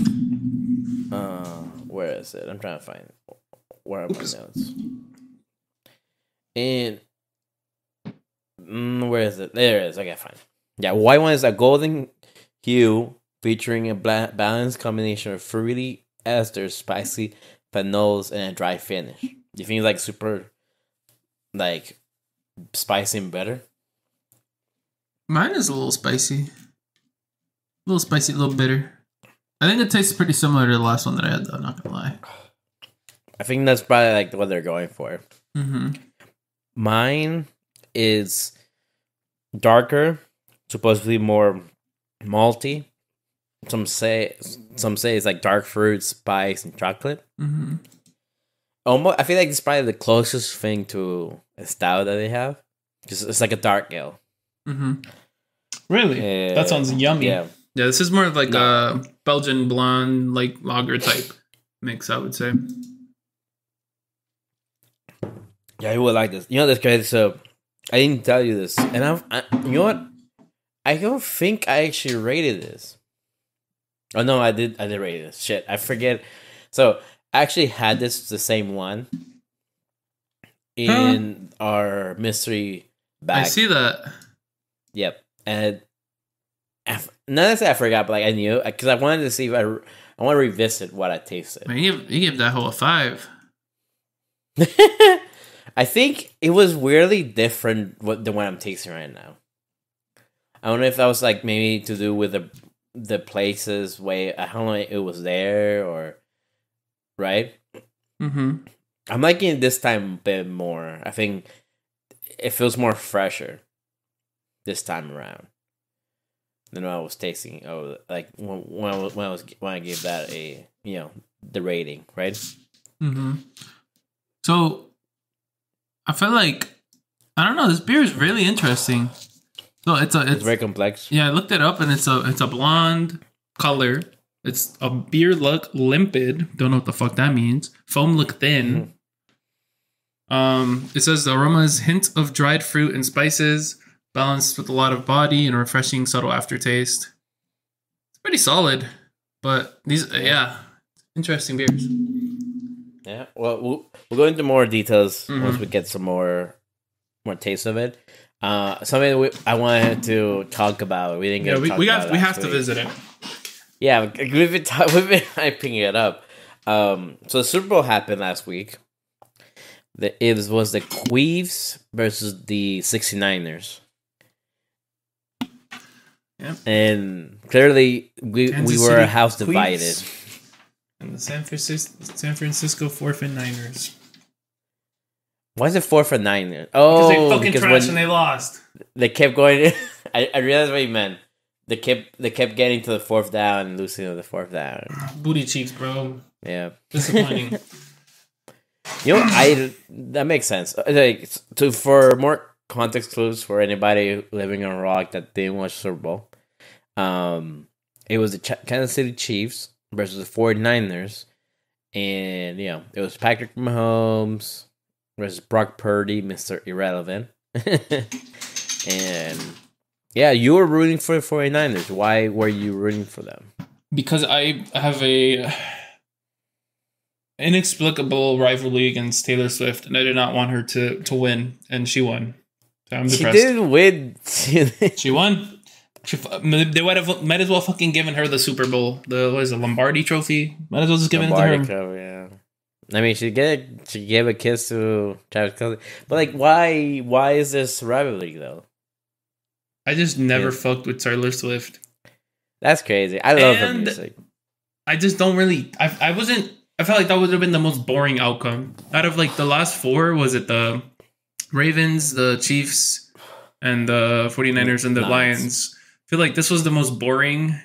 Where is it? I'm trying to find where are my notes. And where is it? There it is. Okay, fine. Yeah, white one is a golden hue featuring a balanced combination of fruity esters, spicy phenols, and a dry finish. Do you think it's like super, like spicy and better? Mine is a little spicy, a little bitter. I think it tastes pretty similar to the last one that I had, though. Not gonna lie. I think that's probably like what they're going for. Mm-hmm. Mine is darker, supposedly more malty. Some say it's like dark fruit, spice, and chocolate. Mm-hmm. Almost, I feel like it's probably the closest thing to a stout that they have. Because it's like a dark ale. Mm-hmm. Really? That sounds yummy. Yeah, this is more of like a Belgian blonde, like lager type mix, I would say. Yeah, you would like this. You know, that's crazy. So, I didn't tell you this. And you know what? I don't think I actually rated this. Oh, no, I did rate this. Shit, I forget. So, I actually had the same one in our mystery bag. I see that. Yep. And not to say I forgot, but like I knew. Because I wanted to see if I want to revisit what I tasted. Man, you give that whole a 5. I think it was weirdly different than what I'm tasting right now. I don't know if that was like maybe to do with the places way I don't know it was there or right. Mm-hmm. I'm liking it this time a bit more. I think it feels more fresher this time around than what I was tasting. Oh, like when I gave that a the rating, right? Mm-hmm. So I feel like I don't know. This beer is really interesting. So it's very complex. Yeah, I looked it up, and it's a blonde color. It's a beer look limpid. Don't know what the fuck that means. Foam look thin. Mm-hmm. It says the aroma is hint of dried fruit and spices, balanced with a lot of body and a refreshing subtle aftertaste. It's pretty solid, but these interesting beers. Yeah, well, we'll go into more details once we get some more taste of it. Something I wanted to talk about. We didn't get. We have to visit it. Yeah, we've been hyping it up. So the Super Bowl happened last week. It was the Queefs versus the 69ers. Yeah, and clearly we were a house divided. Queefs. And the San Francisco 4th and Niners. Why is it 4th and 9? Oh, because they fucking trashed and they lost. They kept going. I realized what you meant. They kept getting to the 4th down and losing to the 4th down. Booty cheeks, bro. Yeah, disappointing. That makes sense. Like for more context clues for anybody living on a rock that didn't watch Super Bowl, it was the Kansas City Chiefs versus the 49ers, and it was Patrick Mahomes versus Brock Purdy, Mr. Irrelevant. And you were rooting for the 49ers. Why were you rooting for them? Because I have a inexplicable rivalry against Taylor Swift, and I did not want her to win, and she won. So I'm depressed. She didn't win. She won. They might as well fucking given her the Super Bowl. The Lombardi Trophy. Might as well just give it to her. Trophy, yeah. I mean, she gave a kiss to Travis Kelce, but like, why is this rivalry though? I just never fucked with Taylor Swift. That's crazy. I love her music. I just don't really. I felt like that would have been the most boring outcome out of like the last 4. Was it the Ravens, the Chiefs, and the 49ers and the Lions? I feel like this was the most boring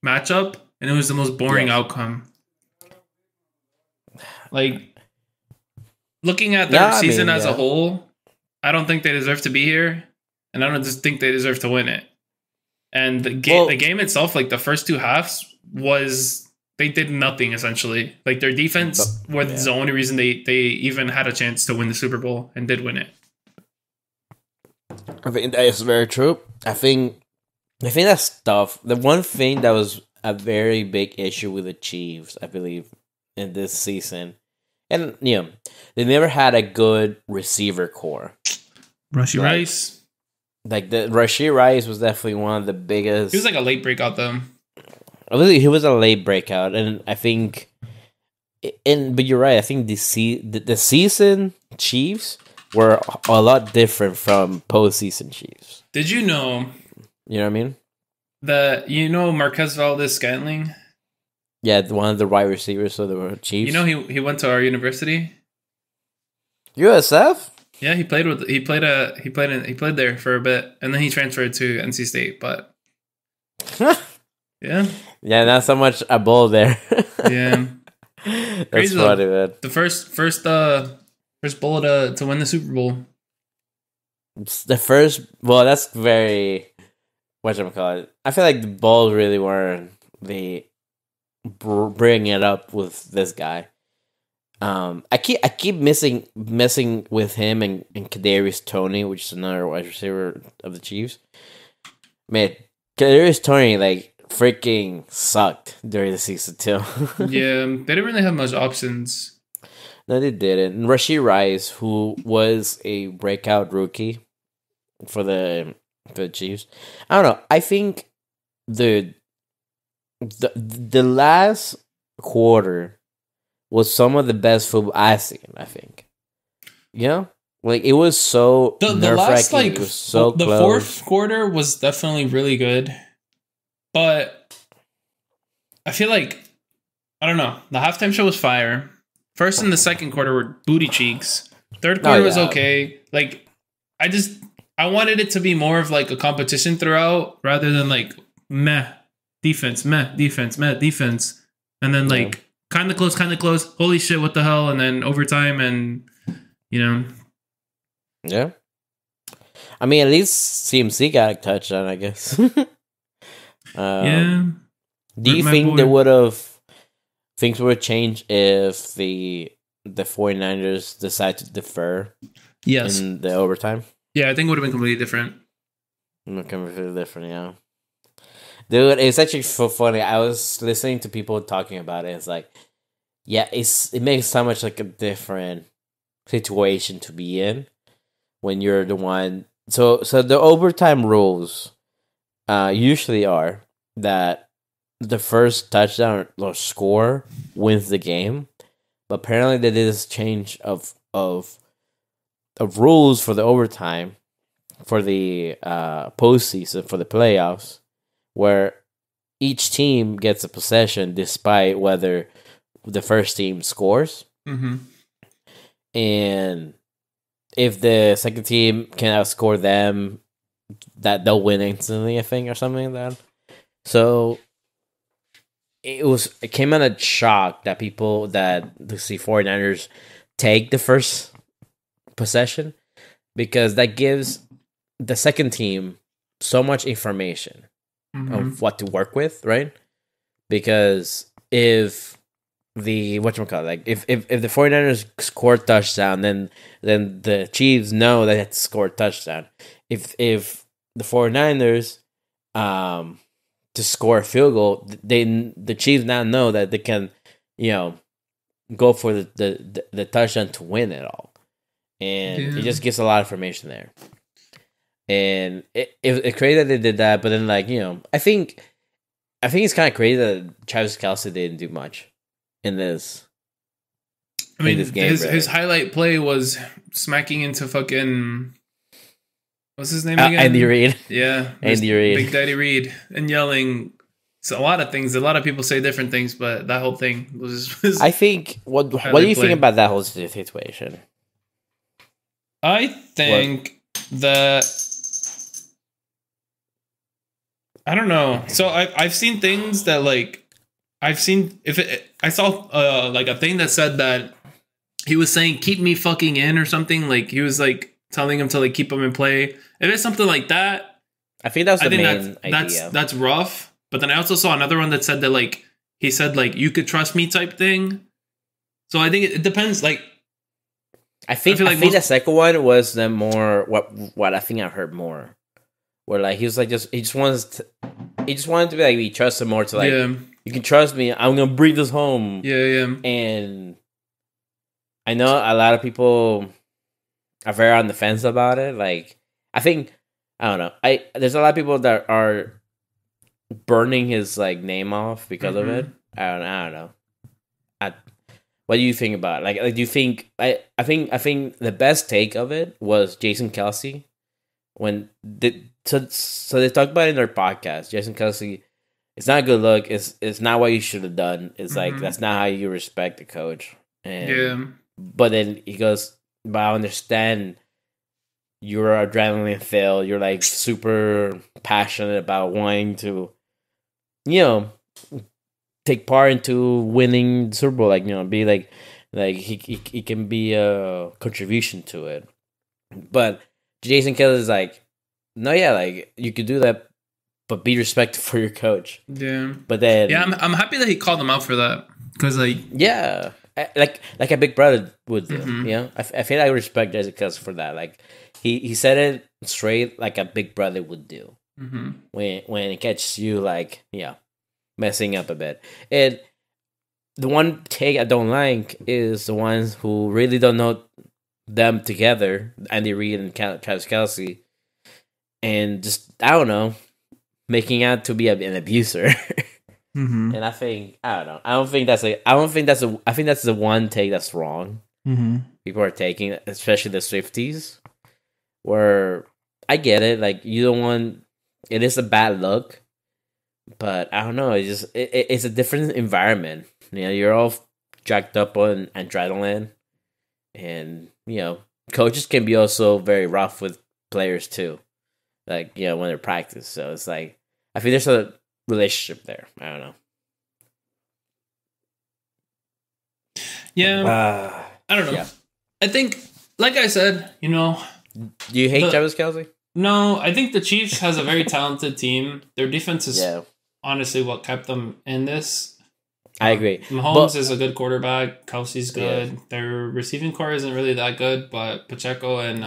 matchup, and it was the most boring outcome. Like, looking at their season as a whole, I don't think they deserve to be here, and I don't just think they deserve to win it. And the game itself, like the first 2 halves, they did nothing essentially. Like their defense was the only reason they even had a chance to win the Super Bowl, and did win it. I think that is very true. I think that's tough. The one thing that was a very big issue with the Chiefs, I believe, in this season, and they never had a good receiver core. Rashee Rice. Like the Rashee Rice was definitely one of the biggest. He was like a late breakout though. He was a late breakout, and I think, but you're right. I think the season Chiefs were a lot different from postseason Chiefs. Did you know? You know what I mean? Marquez Valdes-Scantling. Yeah, one of the wide receivers of the Chiefs. He went to our university. USF? Yeah, he played there for a bit, and then he transferred to NC State. But yeah, not so much a bowl there. Yeah, that's crazy funny, man. The first bowl to win the Super Bowl. It's the first. Well, that's very. Whatchamacallit. I feel like the Bulls really weren't bringing it up with this guy. I keep messing with him and Kadarius Toney, which is another wide receiver of the Chiefs. Man, Kadarius Toney like freaking sucked during the season too. Yeah, they didn't really have much options. No, they didn't. And Rashee Rice, who was a breakout rookie for the Chiefs, I don't know. I think the last quarter was some of the best football I've seen. I think, like it was so the last like it was so the close. fourth quarter was definitely really good, but I feel like I don't know. The halftime show was fire. First and the second quarter were booty cheeks. Third quarter was okay. Like I wanted it to be more of like a competition throughout rather than like meh defense, and then like kind of close. Holy shit, what the hell? And then overtime, and yeah. I mean, at least CMC got a touchdown, I guess. Yeah. Do you think things would have changed if the 49ers decide to defer? Yes. In the overtime? Yeah, I think it would have been completely different. Completely different, yeah. Dude, it's actually so funny. I was listening to people talking about it. It's like, yeah, it makes so much like a different situation to be in when you're the one. So the overtime rules usually are that the first touchdown or score wins the game, but apparently there is change of rules for the overtime for the postseason for the playoffs, where each team gets a possession despite whether the first team scores. Mm-hmm. And if the second team can outscore them, that they'll win instantly, I think, or something like that. So it came out of shock that the 49ers take the first possession, because that gives the second team so much information of what to work with, right? Because if the if the 49ers score a touchdown, then the Chiefs know that they have to score a touchdown. If the 49ers to score a field goal, the Chiefs now know that they can go for the touchdown to win it all. And it just gives a lot of information there. And it's crazy that they did that, but then I think it's kind of crazy that Travis Kelce didn't do much in this. I mean, his highlight play was smacking into fucking what's his name again? Andy Reid. Yeah, Andy Reid, Big Daddy Reid, and yelling. So a lot of things. A lot of people say different things, but that whole thing was I think. What do you think about that whole situation? I think that I don't know. So I've seen things that I saw like a thing that said that he was saying keep me fucking in or something, like he was like telling him to like keep him in play. If it's something like that, I think that was the main idea. That's rough. But then I also saw another one that said that like he said like you could trust me type thing. So I think it depends. Like I think the second one was the more what I think I heard more. Where like he was like he just wanted to be like we trust him more to like you can trust me, I'm gonna bring this home. Yeah. And I know a lot of people are very on the fence about it. Like I don't know. There's a lot of people that are burning his like name off because of it. I don't know. What do you think about it? Like do you think I think the best take of it was Jason Kelce when so they talked about it in their podcast. Jason Kelce, it's not a good look. It's not what you should have done. It's like that's not how you respect the coach. And, but then he goes, but I understand you're adrenaline filled. You're like super passionate about wanting to, take part into winning the Super Bowl. Like be like he can be a contribution to it. But Jason Kelce is like, no, yeah, like you could do that, but be respectful for your coach. Yeah. But then, I'm happy that he called him out for that because like, yeah, like a big brother would do. Mm-hmm. You know, I feel I respect Jesse Kelsey for that. Like he said it straight, like a big brother would do. Mm-hmm. When it catches you, like, messing up a bit. And the one take I don't like is the ones who really don't know them together, Andy Reid and Travis Kelsey, and just, I don't know, making out to be an abuser. Mm-hmm. And I think, I don't know. I think that's the one take that's wrong. Mm-hmm. People are taking, especially the Swifties, where I get it. Like, you don't want, it is a bad look, but I don't know. It's a different environment. You know, you're all jacked up on adrenaline, and coaches can be also very rough with players too. Like, when they're practice. So it's like, I think there's a relationship there. I don't know. Yeah. I don't know. Yeah. I think, like I said, do you hate Travis Kelsey? No, I think the Chiefs has a very talented team. Their defense is honestly what kept them in this. I agree. Mahomes is a good quarterback. Kelsey's good. Yeah. Their receiving core isn't really that good, but Pacheco and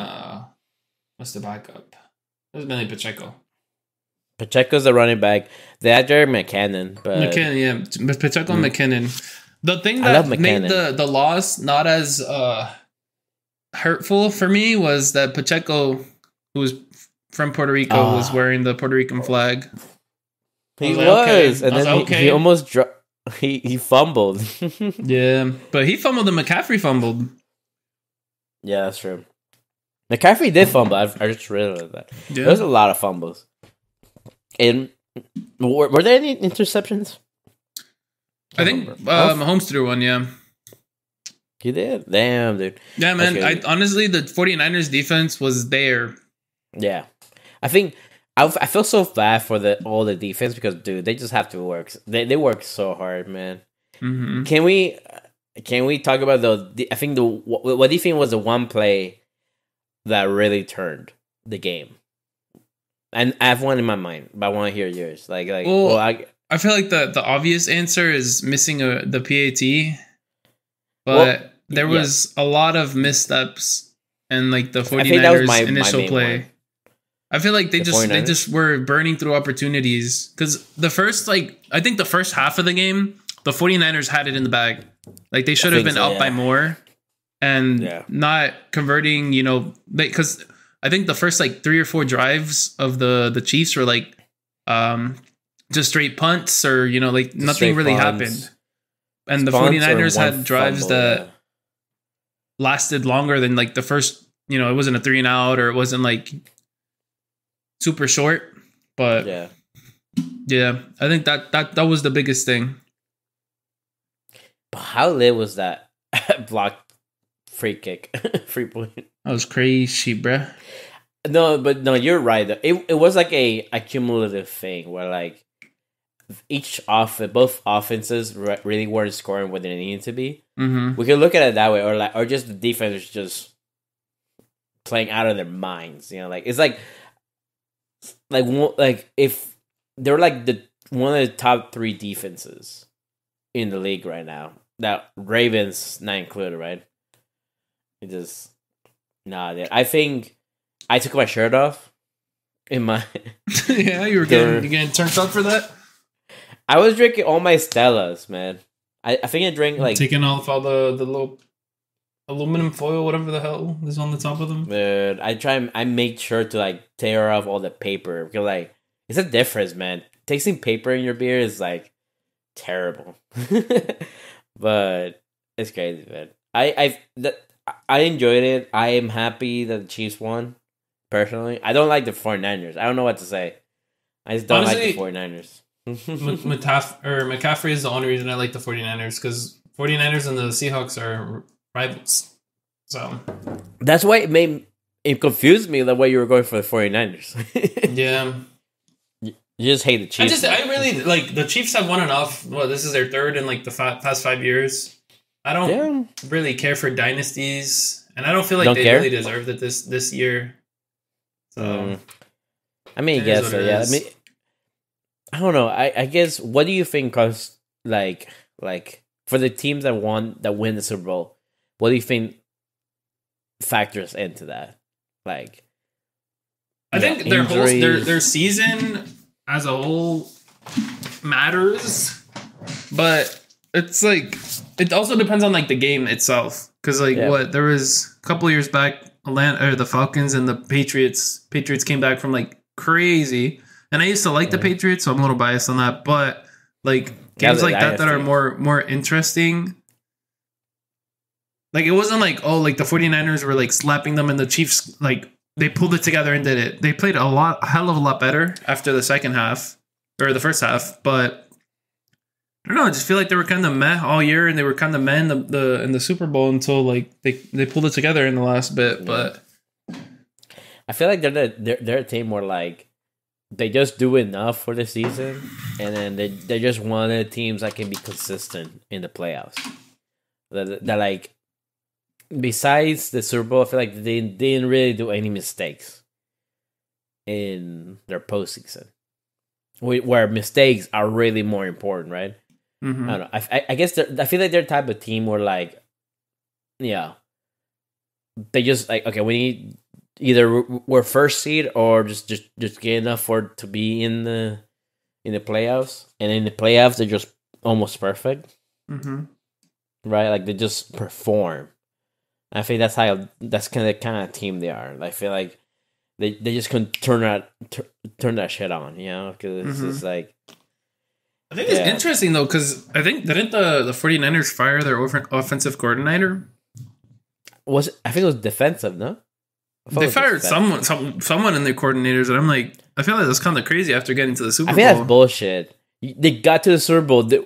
what's the backup? It was mainly Pacheco. Pacheco's the running back. They had Jerry McKinnon, but Pacheco and McKinnon. The thing that made the loss not as hurtful for me was that Pacheco, who was from Puerto Rico, was wearing the Puerto Rican flag. He was, and then he almost dropped. He fumbled. Yeah, but he fumbled and McCaffrey fumbled. Yeah, that's true. McCaffrey did fumble. I just realized that. Yeah. There was a lot of fumbles. And were there any interceptions? I think Mahomes threw one, yeah. He did? Damn, dude. Yeah, man. Honestly, the 49ers defense was there. Yeah. I think I feel so bad for all the defense because, dude, they just have to work. They work so hard, man. Mm-hmm. Can we talk about I think what do you think was the one play that really turned the game? And I have one in my mind, but I want to hear yours. I feel like the obvious answer is missing the PAT, but there was a lot of missteps in like the 49ers initial play. One. I feel like they just were burning through opportunities because the first half of the game, the 49ers had it in the bag. Like they should have been up by more and not converting, because I think the first 3 or 4 drives of the Chiefs were just straight punts or, nothing really happened. And the 49ers had drives that lasted longer than the first, it wasn't a 3 and out or it wasn't super short, but yeah, I think that was the biggest thing. But how lit was that block free kick, free point? That was crazy, bruh. No, you're right. It was like a cumulative thing where both offenses really weren't scoring what they needed to be. Mm-hmm. We could look at it that way, or just the defense is just playing out of their minds. It's if they're one of the top 3 defenses in the league right now, that Ravens not included, right? It just I think I took my shirt off in my yeah, you were getting turned up for that. I was drinking all my Stellas, man. I think I drank taking off all the little aluminum foil, whatever the hell is on the top of them. Dude, I make sure to tear off all the paper because it's a difference, man. Tasting paper in your beer is terrible. But it's crazy, man. I enjoyed it. I am happy that the Chiefs won. Personally, I don't like the 49ers. I don't know what to say. I just don't like the 49ers. McCaffrey is the only reason I like the 49ers because 49ers and the Seahawks are rivals. So that's why it confused me the way you were going for the 49ers. Yeah. You just hate the Chiefs. I really the Chiefs have won enough. Well, this is their third in the past 5 years. I don't really care for dynasties, and I don't feel like they really deserved it this year. So, I mean, I guess so. Yeah, I mean, I don't know. I guess. What do you think? Cause for the teams that win the Super Bowl, what do you think factors into that? Like, I think their season as a whole matters, but it's like it also depends on like the game itself. Because there was a couple years back, the Falcons and the Patriots came back from like crazy, and I used to like the Patriots, so I'm a little biased on that. But like games like that are more interesting. Like it wasn't like the 49ers were like slapping them and the Chiefs like they pulled it together and did it. They played a hell of a lot better after the second half or the first half, but I don't know. I just feel like they were kind of meh all year, and they were kind of meh in the Super Bowl until like they pulled it together in the last bit. But I feel like they're a team where like they just do enough for the season, and then they're just one of the teams that can be consistent in the playoffs. That like. Besides the Super Bowl, I feel like they didn't really do any mistakes in their postseason, where mistakes are really more important, right? Mm-hmm. I don't know. I guess I feel like they're the type of team where like, yeah, they just like okay, we need either we're first seed or just get enough to be in the playoffs, and in the playoffs they're just almost perfect, right? Like they just perform. I think that's kind of the team they are. I feel like they just couldn't turn that shit on, you know, because it's just like. I think it's interesting though, because I think didn't the 49ers fire their offensive coordinator? I think it was defensive, no? They fired someone in their coordinators, and I'm like, I feel like that's kind of crazy after getting to the Super Bowl. I think that's bullshit. They got to the Super Bowl. They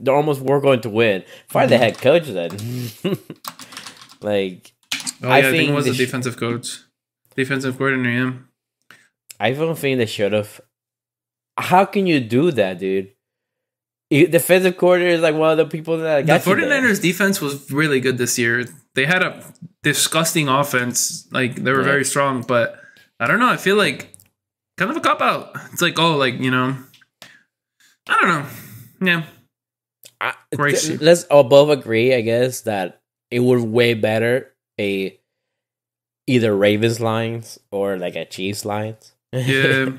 almost were going to win. Fire the head coach then. Like, I think it was the defensive coordinator. Yeah, I don't think they should have. How can you do that, dude? Defensive coordinator is like one of the people that got the 49ers defense was really good this year. They had a disgusting offense. Like they were very strong, but I don't know. I feel like kind of a cop out. It's like I don't know. Yeah, let's all both agree, I guess, that. It would way better either Ravens Lions or like a Chiefs Lions. Yeah.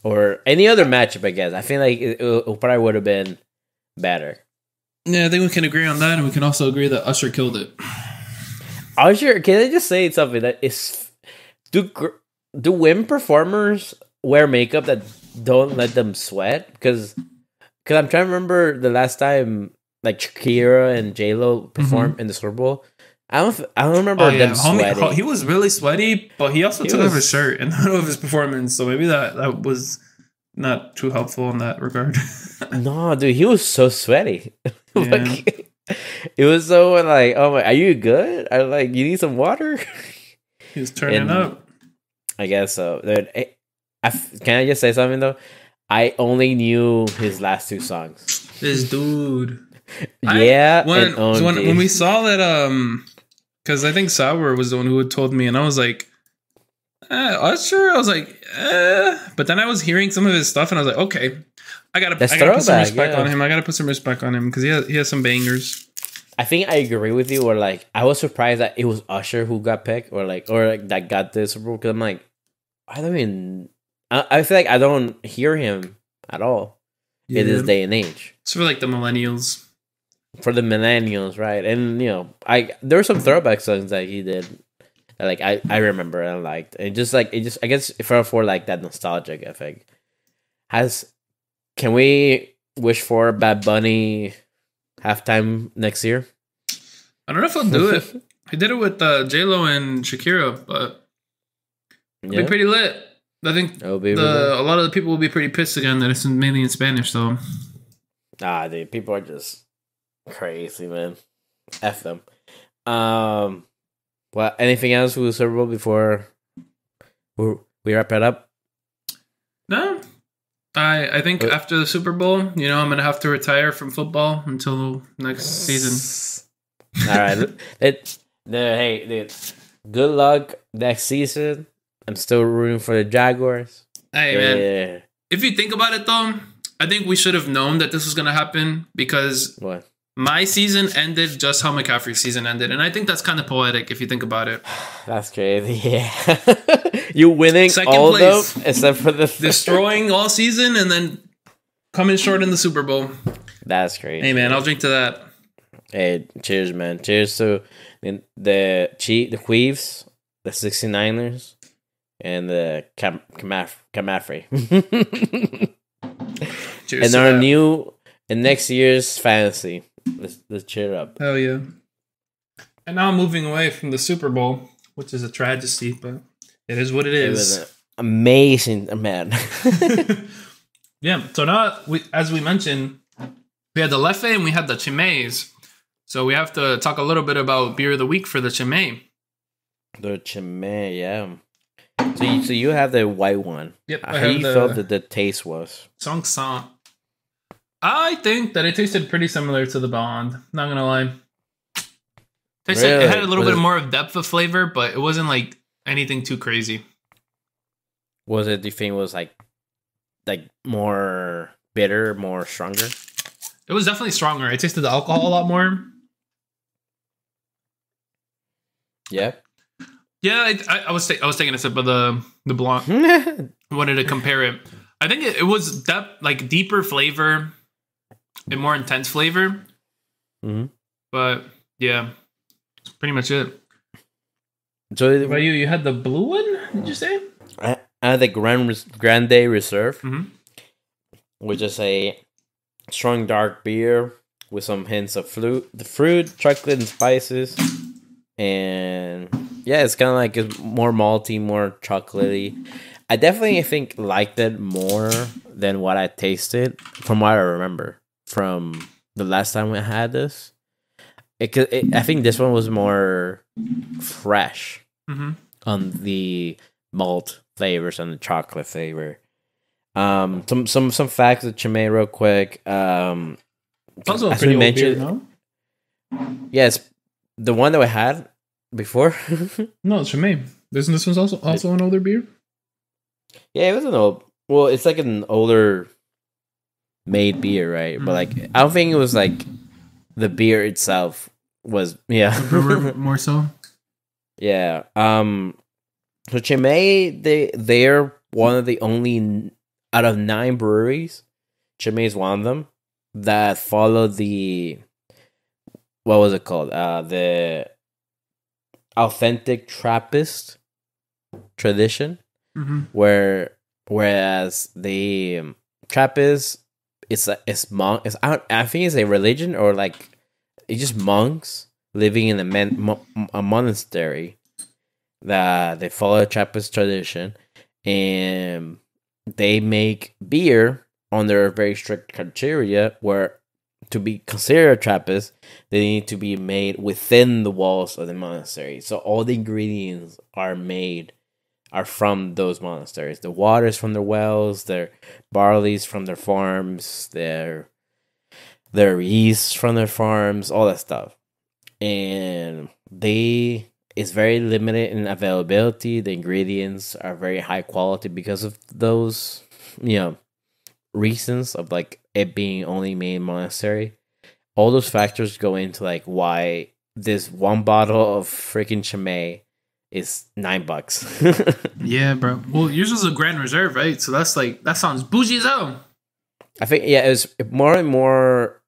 Or any other matchup, I guess. I feel like it probably would have been better. Yeah, I think we can agree on that, and we can also agree that Usher killed it. Usher, can I just say something that is do women performers wear makeup that don't let them sweat? Because I'm trying to remember the last time like Shakira and J-Lo performed in the Super Bowl. I don't remember them sweating. He was really sweaty, but he also took off his shirt in the middle of his performance, so maybe that was not too helpful in that regard. No, dude, he was so sweaty. Yeah. Like, it was so like, oh my, are you good? I like, you need some water. He was turning up. I guess so. Dude, can I just say something though? I only knew his last two songs. This dude. Yeah. When we saw that, because I think Sauer was the one who had told me, and I was like, Usher? I was like, But then I was hearing some of his stuff, and I was like, okay, I gotta put some respect on him. I gotta put some respect on him, because he has some bangers. I think I agree with you, or like, I was surprised that it was Usher who got picked, or that got this, because I'm like, I feel like I don't hear him at all in this day and age. It's for like the millennials. For the millennials, right? And there were some throwback songs that he did, that, like I remember and liked. And I guess for like that nostalgic effect. Can we wish for Bad Bunny halftime next year? I don't know if he'll do it. He did it with J-Lo and Shakira, but it'll be pretty lit. I think a lot of the people will be pretty pissed again that it's mainly in Spanish, though. Dude, people are just crazy, man. F them. Well, anything else with the Super Bowl before we wrap it up? No. I think after the Super Bowl, I'm going to have to retire from football until next season. All right. Hey, dude, good luck next season. I'm still rooting for the Jaguars. Hey, man. If you think about it, though, I think we should have known that this was going to happen because What? my season ended just how McCaffrey's season ended. And I think that's kind of poetic if you think about it. That's crazy. Yeah. You winning Second all place. of them except for the Destroying all season and then coming short in the Super Bowl. That's crazy. Hey, man, I'll drink to that. Hey, cheers, man. Cheers to the Chiefs, the 69ers, and the Camafrey. Cheers And to our that. and next year's fantasy. Let's cheer up. Hell yeah. And now I'm moving away from the Super Bowl, which is a tragedy, but it is what it It is. was an amazing, man. Yeah, so now, as we mentioned, we had the Leffe and we had the Chimays. So we have to talk a little bit about beer of the week for the Chimay. The Chimay, yeah. So you have the white one. Yep, I How have you the felt that the taste was? Song Sang. I think that it tasted pretty similar to the Bond. Not gonna lie. It had a little bit more of depth of flavor, but it wasn't like anything too crazy. Was it? Do you think it was like more bitter, more stronger? It was definitely stronger. I tasted the alcohol a lot more. Yeah. Yeah, I was taking a sip of the Blanc. Wanted to compare it. I think it was deeper flavor and more intense flavor. Mm-hmm. But yeah, that's pretty much it. So What about you? You had the blue one, did you say? I had the Grande Reserve, which is a strong dark beer with some hints of fruit, chocolate, and spices. And yeah, it's kind of like it's more malty, more chocolatey. I definitely think liked it more than what I tasted from what I remember from the last time we had this. I think this one was more fresh on the malt flavors and the chocolate flavor. Some facts of Chimay real quick. It's also a pretty old beer, no? Yes, the one that we had before. No, it's Chimay. Isn't this one's also an older beer? Yeah, it was an old. Well, it's like an older made beer, right? But like, I don't think it was like the beer itself was. Yeah, The brewer more so. Yeah. So Chimay, they're one of the only out of 9 breweries. Chimay is one of them that follow the what was it called? The authentic Trappist tradition, whereas the Trappist it's monk. I think it's a religion or like it's just monks living in a monastery that they follow Trappist tradition, and they make beer under very strict criteria where to be considered Trappist, they need to be made within the walls of the monastery. So all the ingredients are from those monasteries. The water's from their wells, their barley's from their farms, their yeast from their farms, all that stuff. And it's very limited in availability. The ingredients are very high quality because of those, reasons of like it being only made in monastery. All those factors go into like why this one bottle of freaking Chimay is $9. Yeah, bro. Well, yours was a Grand Reserve, right? So that's like that sounds bougie as hell. I think it was more and more.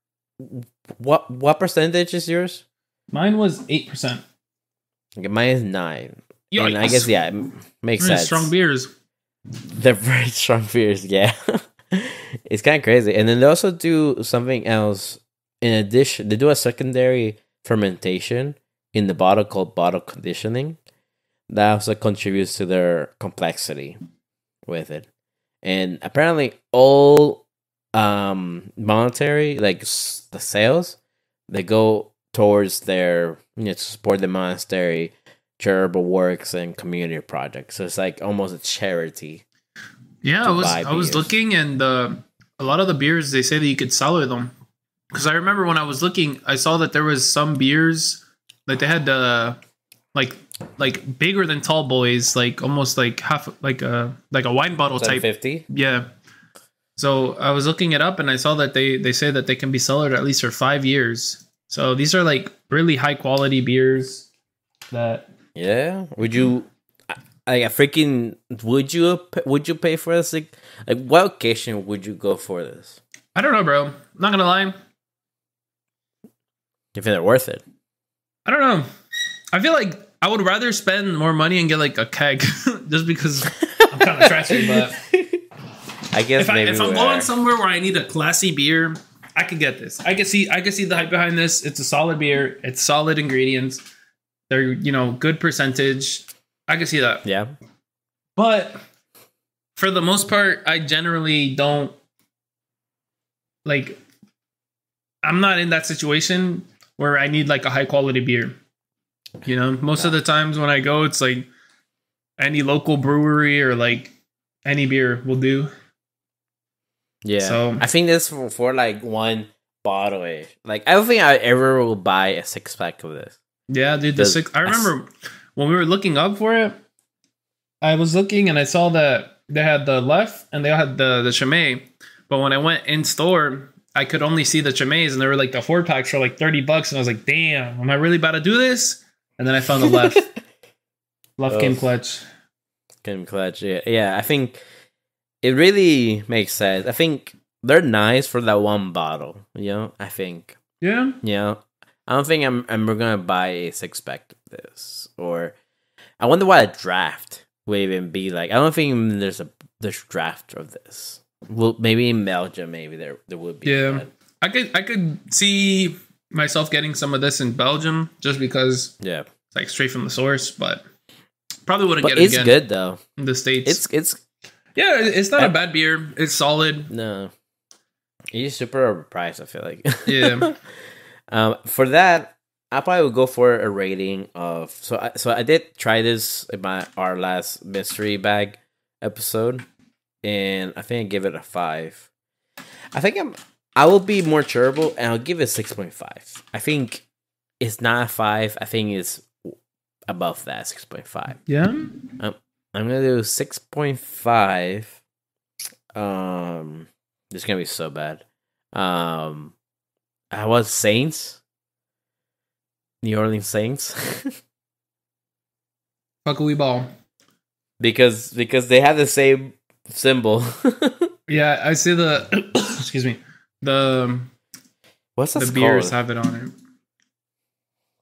What percentage is yours? Mine was 8%. Okay, mine is 9. Yikes. And I guess it makes Really sense. strong beers. They're very strong beers, yeah. It's kind of crazy. And then they also do something else. In addition, they do a secondary fermentation in the bottle called bottle conditioning. That also contributes to their complexity with it. And apparently all monetary, like the sales, they go towards their, to support the monastery, charitable works, and community projects. So it's like almost a charity. Yeah, I was looking, and a lot of the beers, they say that you could cellar them. Because I remember when I was looking, I saw that there was some beers like they had like bigger than Tall Boys, like almost like half like a wine bottle type. 750? Yeah. So I was looking it up, and I saw that they say that they can be cellared at least for 5 years. So these are like really high quality beers. That would you? Like a freaking would you pay for this? Like what occasion would you go for this? I don't know, bro. I'm not gonna lie. You feel they're worth it? I don't know. I feel like I would rather spend more money and get like a keg, just because I'm kind of trashy. But I guess if I'm going somewhere where I need a classy beer, I could get this. I can see the hype behind this. It's a solid beer. It's solid ingredients. They're good percentage. I can see that. Yeah. But for the most part, I generally don't like. I'm not in that situation where I need like a high quality beer. Most of the times when I go, it's like any local brewery or like any beer will do. Yeah. So I think this for like one bottle. Like I don't think I ever will buy a 6-pack of this. Yeah, dude. I remember when we were looking up for it. I was looking and I saw that they had the Leffe and they had the Chimay. But when I went in store, I could only see the Chimays, and they were like the 4-packs for like $30, and I was like, "Damn, am I really about to do this?" And then I found the Leffe. Leffe came clutch. Came clutch. Yeah. I think it really makes sense. I think they're nice for that one bottle. I think. Yeah. Yeah. I don't think I'm gonna buy a 6-pack of this, or I wonder what a draft would even be like. I don't think there's draft of this. Well, maybe in Belgium, maybe there would be. Yeah, I could see myself getting some of this in Belgium just because. Yeah, it's like straight from the source, but probably wouldn't get it again. It's good though. In the States, it's not a bad beer. It's solid. No, it's super overpriced. I feel like. Yeah. For that, I probably would go for a rating of so I did try this in our last mystery bag episode, and I think I give it a 5. I think I will be more charitable, and I'll give it 6.5. I think it's not a 5. I think it's above that 6.5. Yeah. I'm gonna do 6.5. This is gonna be so bad. I was Saints. New Orleans Saints. Fuck a wee ball. Because they have the same symbol. Yeah, I see the excuse me. What's the beers have it on it.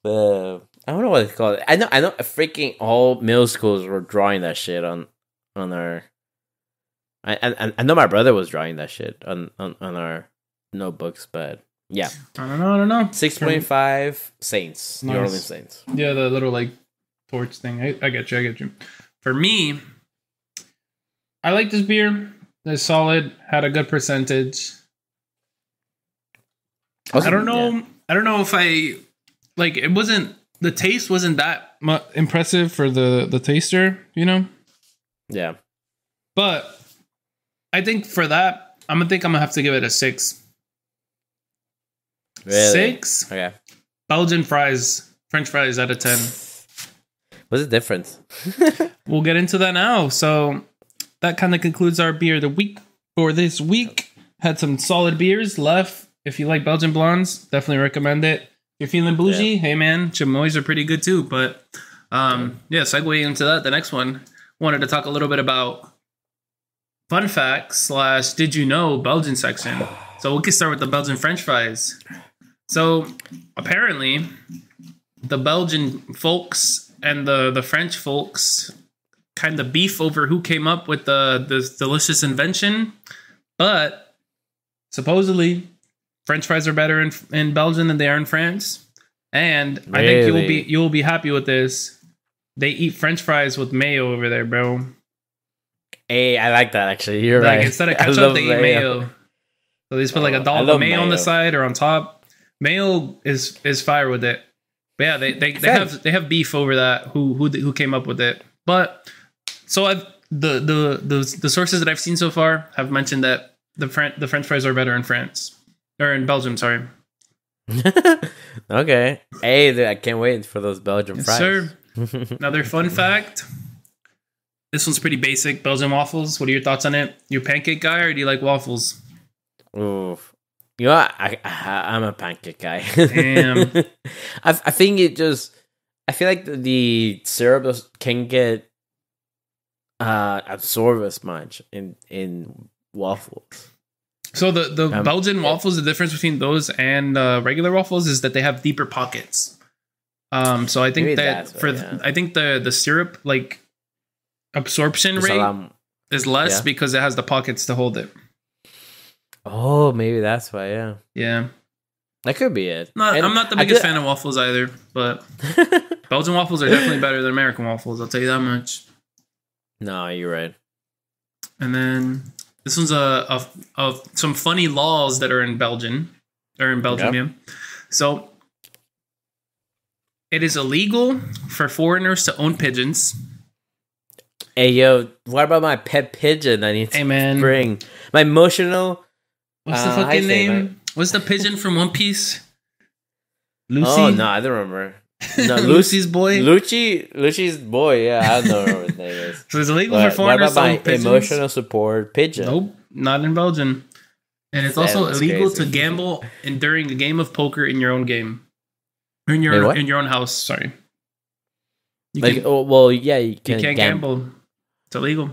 I don't know what it's called. I know freaking all middle schools were drawing that shit on our I know my brother was drawing that shit on our notebooks, but yeah. I don't know. 6.5 Saints. Nice. New Orleans Saints. Yeah, the little like torch thing. I get you. For me, I like this beer. It's solid. Had a good percentage. I don't know. Yeah. I don't know if I like. It wasn't. The taste wasn't that impressive for the taster. Yeah. But I think for that, I'm gonna have to give it a 6. Really? 6. Okay. Belgian fries, French fries out of 10. What's the difference? We'll get into that now. So that kind of concludes our beer of the week for this week. Had some solid beers. Leffe, if you like Belgian blondes, definitely recommend it. If you're feeling bougie, hey man, Chimoys are pretty good too. But segue into that, the next one, wanted to talk a little bit about fun facts / did you know Belgian section. So we can start with the Belgian French fries. So apparently the Belgian folks and the French folks kind of beef over who came up with this delicious invention. But supposedly French fries are better in Belgium than they are in France. And really? I think you will be happy with this. They eat French fries with mayo over there, bro. Hey, I like that actually. You're right. Instead of ketchup, they eat mayo. So they just put like a dollop of mayo on the side or on top. Mayo is fire with it. But yeah, they have beef over that. Who came up with it? But so the sources that I've seen so far have mentioned that the French fries are better in France or in Belgium. Sorry. Okay. Hey, I can't wait for those Belgian fries. Sir. Another fun fact: This one's pretty basic. Belgian waffles. What are your thoughts on it? You a pancake guy or do you like waffles? Oof. You know, I'm a pancake guy. Damn. I think it just. I feel like the syrup can get absorbed as much in waffles. So the Belgian waffles, the difference between those and regular waffles is that they have deeper pockets. So I think I think the syrup like absorption rate is less because it has the pockets to hold it. Oh, maybe that's why. Yeah. Yeah. That could be it. I'm not the biggest fan of waffles either, but Belgian waffles are definitely better than American waffles. I'll tell you that much. No, you're right. And then this one's some funny laws that are in Belgium. Yeah. So it is illegal for foreigners to own pigeons. Hey, yo, what about my pet pigeon? I need to bring my emotional. What's the fucking name? What's the pigeon from One Piece? Lucy? Oh, no, I don't remember. No, Lucy's boy? Lucy's boy, yeah, I don't know what his name is. So it's illegal for foreigners to own pigeons? Emotional support pigeon? Nope, not in Belgium. And it's also illegal to gamble during a game of poker in your own game. In your own house, sorry. You can't gamble. It's illegal.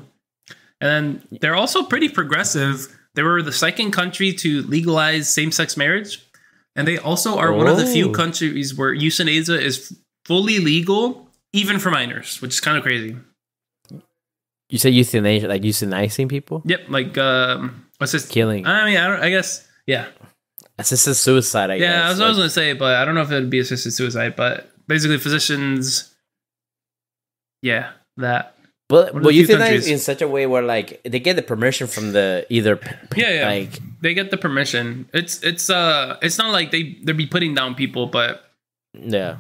And then they're also pretty progressive. They were the second country to legalize same-sex marriage. And they also are one of the few countries where euthanasia is fully legal, even for minors, which is kind of crazy. You say euthanasia, like euthanizing people? Yep, like assisted killing. I mean, I guess, yeah. Assisted suicide, I guess. Yeah, that's what I was going to say, but I don't know if it would be assisted suicide. But basically, physicians, yeah, that. But euthanize in such a way where like they get the permission from the like they get the permission. It's not like they be putting down people, but yeah,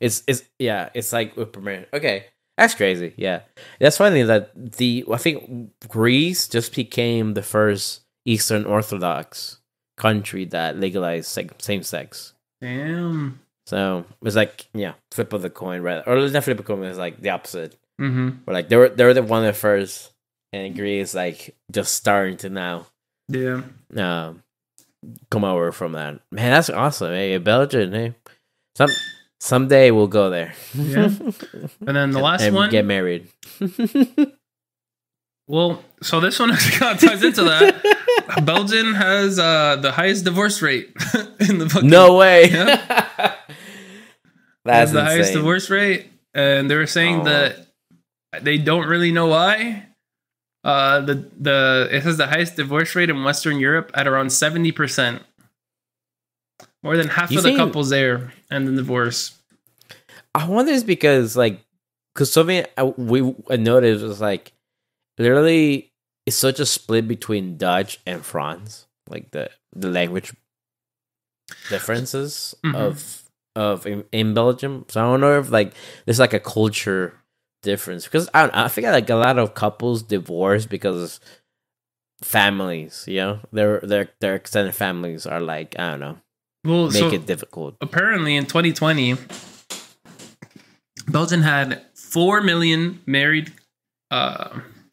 it's like with permission. Okay, that's crazy. Yeah, that's funny that I think Greece just became the first Eastern Orthodox country that legalized same sex. Damn. So it's like flip of the coin, right? Or not flip of the coin. It's like the opposite. Mm-hmm. Or like they were the one of the first, and Greece like just starting to now, come over from that. Man, that's awesome. Hey, Belgium. Hey, someday we'll go there. Yeah, and then the last one, get married. Well, so this one kind of ties into that. Belgium has the highest divorce rate in the fucking. No way. Yeah. That's the highest divorce rate, and they were saying that. They don't really know why. It has the highest divorce rate in Western Europe at around 70%. More than half of the couples there end in divorce. I wonder if it's because something I noticed was like literally it's such a split between Dutch and France, like the language differences of in Belgium. So I don't know if like there's like a culture difference because I think like a lot of couples divorce because families, their extended families are like I don't know, make it difficult. Apparently, in 2020, Belgium had 4 million married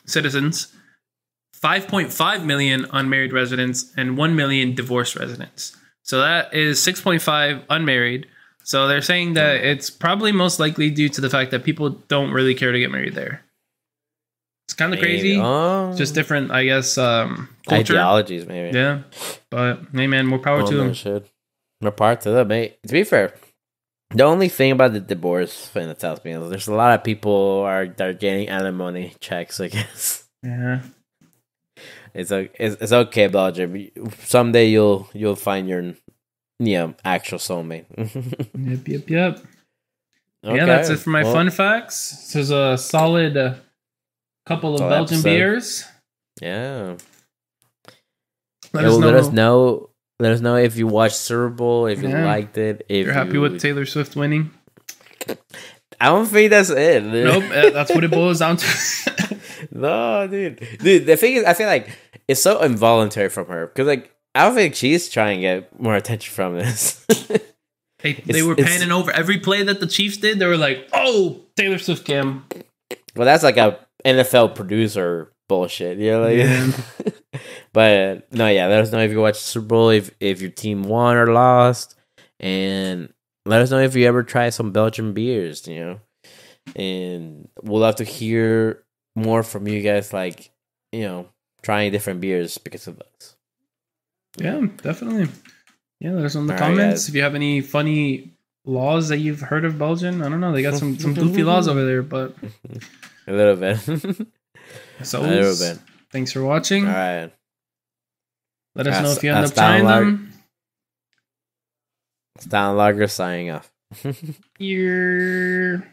citizens, 5.5 million unmarried residents, and 1 million divorced residents. So that is 6.5 unmarried. So they're saying that it's probably most likely due to the fact that people don't really care to get married there. It's kind of crazy. Just different, I guess, culture. Ideologies, maybe. Yeah. But, hey, man, more power to them. More power to them, mate. To be fair, the only thing about the divorce thing that tells me is there's a lot of people that are getting alimony checks, I guess. Yeah. It's okay, Belgium. Someday you'll find your actual soulmate. Yep. Okay, yeah, that's it for my fun facts. This is a solid couple of Belgian beers. Yeah. Let us know if you watched Superbowl, if you liked it, if you're happy with Taylor Swift winning. I don't think that's it. Nope, that's what it boils down to. No, dude. The thing is, I feel like it's so involuntary from her because like. I don't think she's trying to get more attention from this. They were panning over every play that the Chiefs did. They were like, "Oh, Taylor Swift cam." Well, that's like a NFL producer bullshit. You know, like, Yeah. but no, yeah. Let us know if you watched the Super Bowl, if your team won or lost, and let us know if you ever try some Belgian beers. You know, and we'll love to hear more from you guys. Like, you know, trying different beers because of us. Yeah, definitely. Yeah, let us know in the All right, comments guys. if you have any funny laws that you've heard of Belgian. I don't know. They got some goofy laws over there, but A little bit. as A little always, bit. thanks for watching. All right. Let us know if you end up Stout and trying Lager. them. Stout and Lager signing off. You're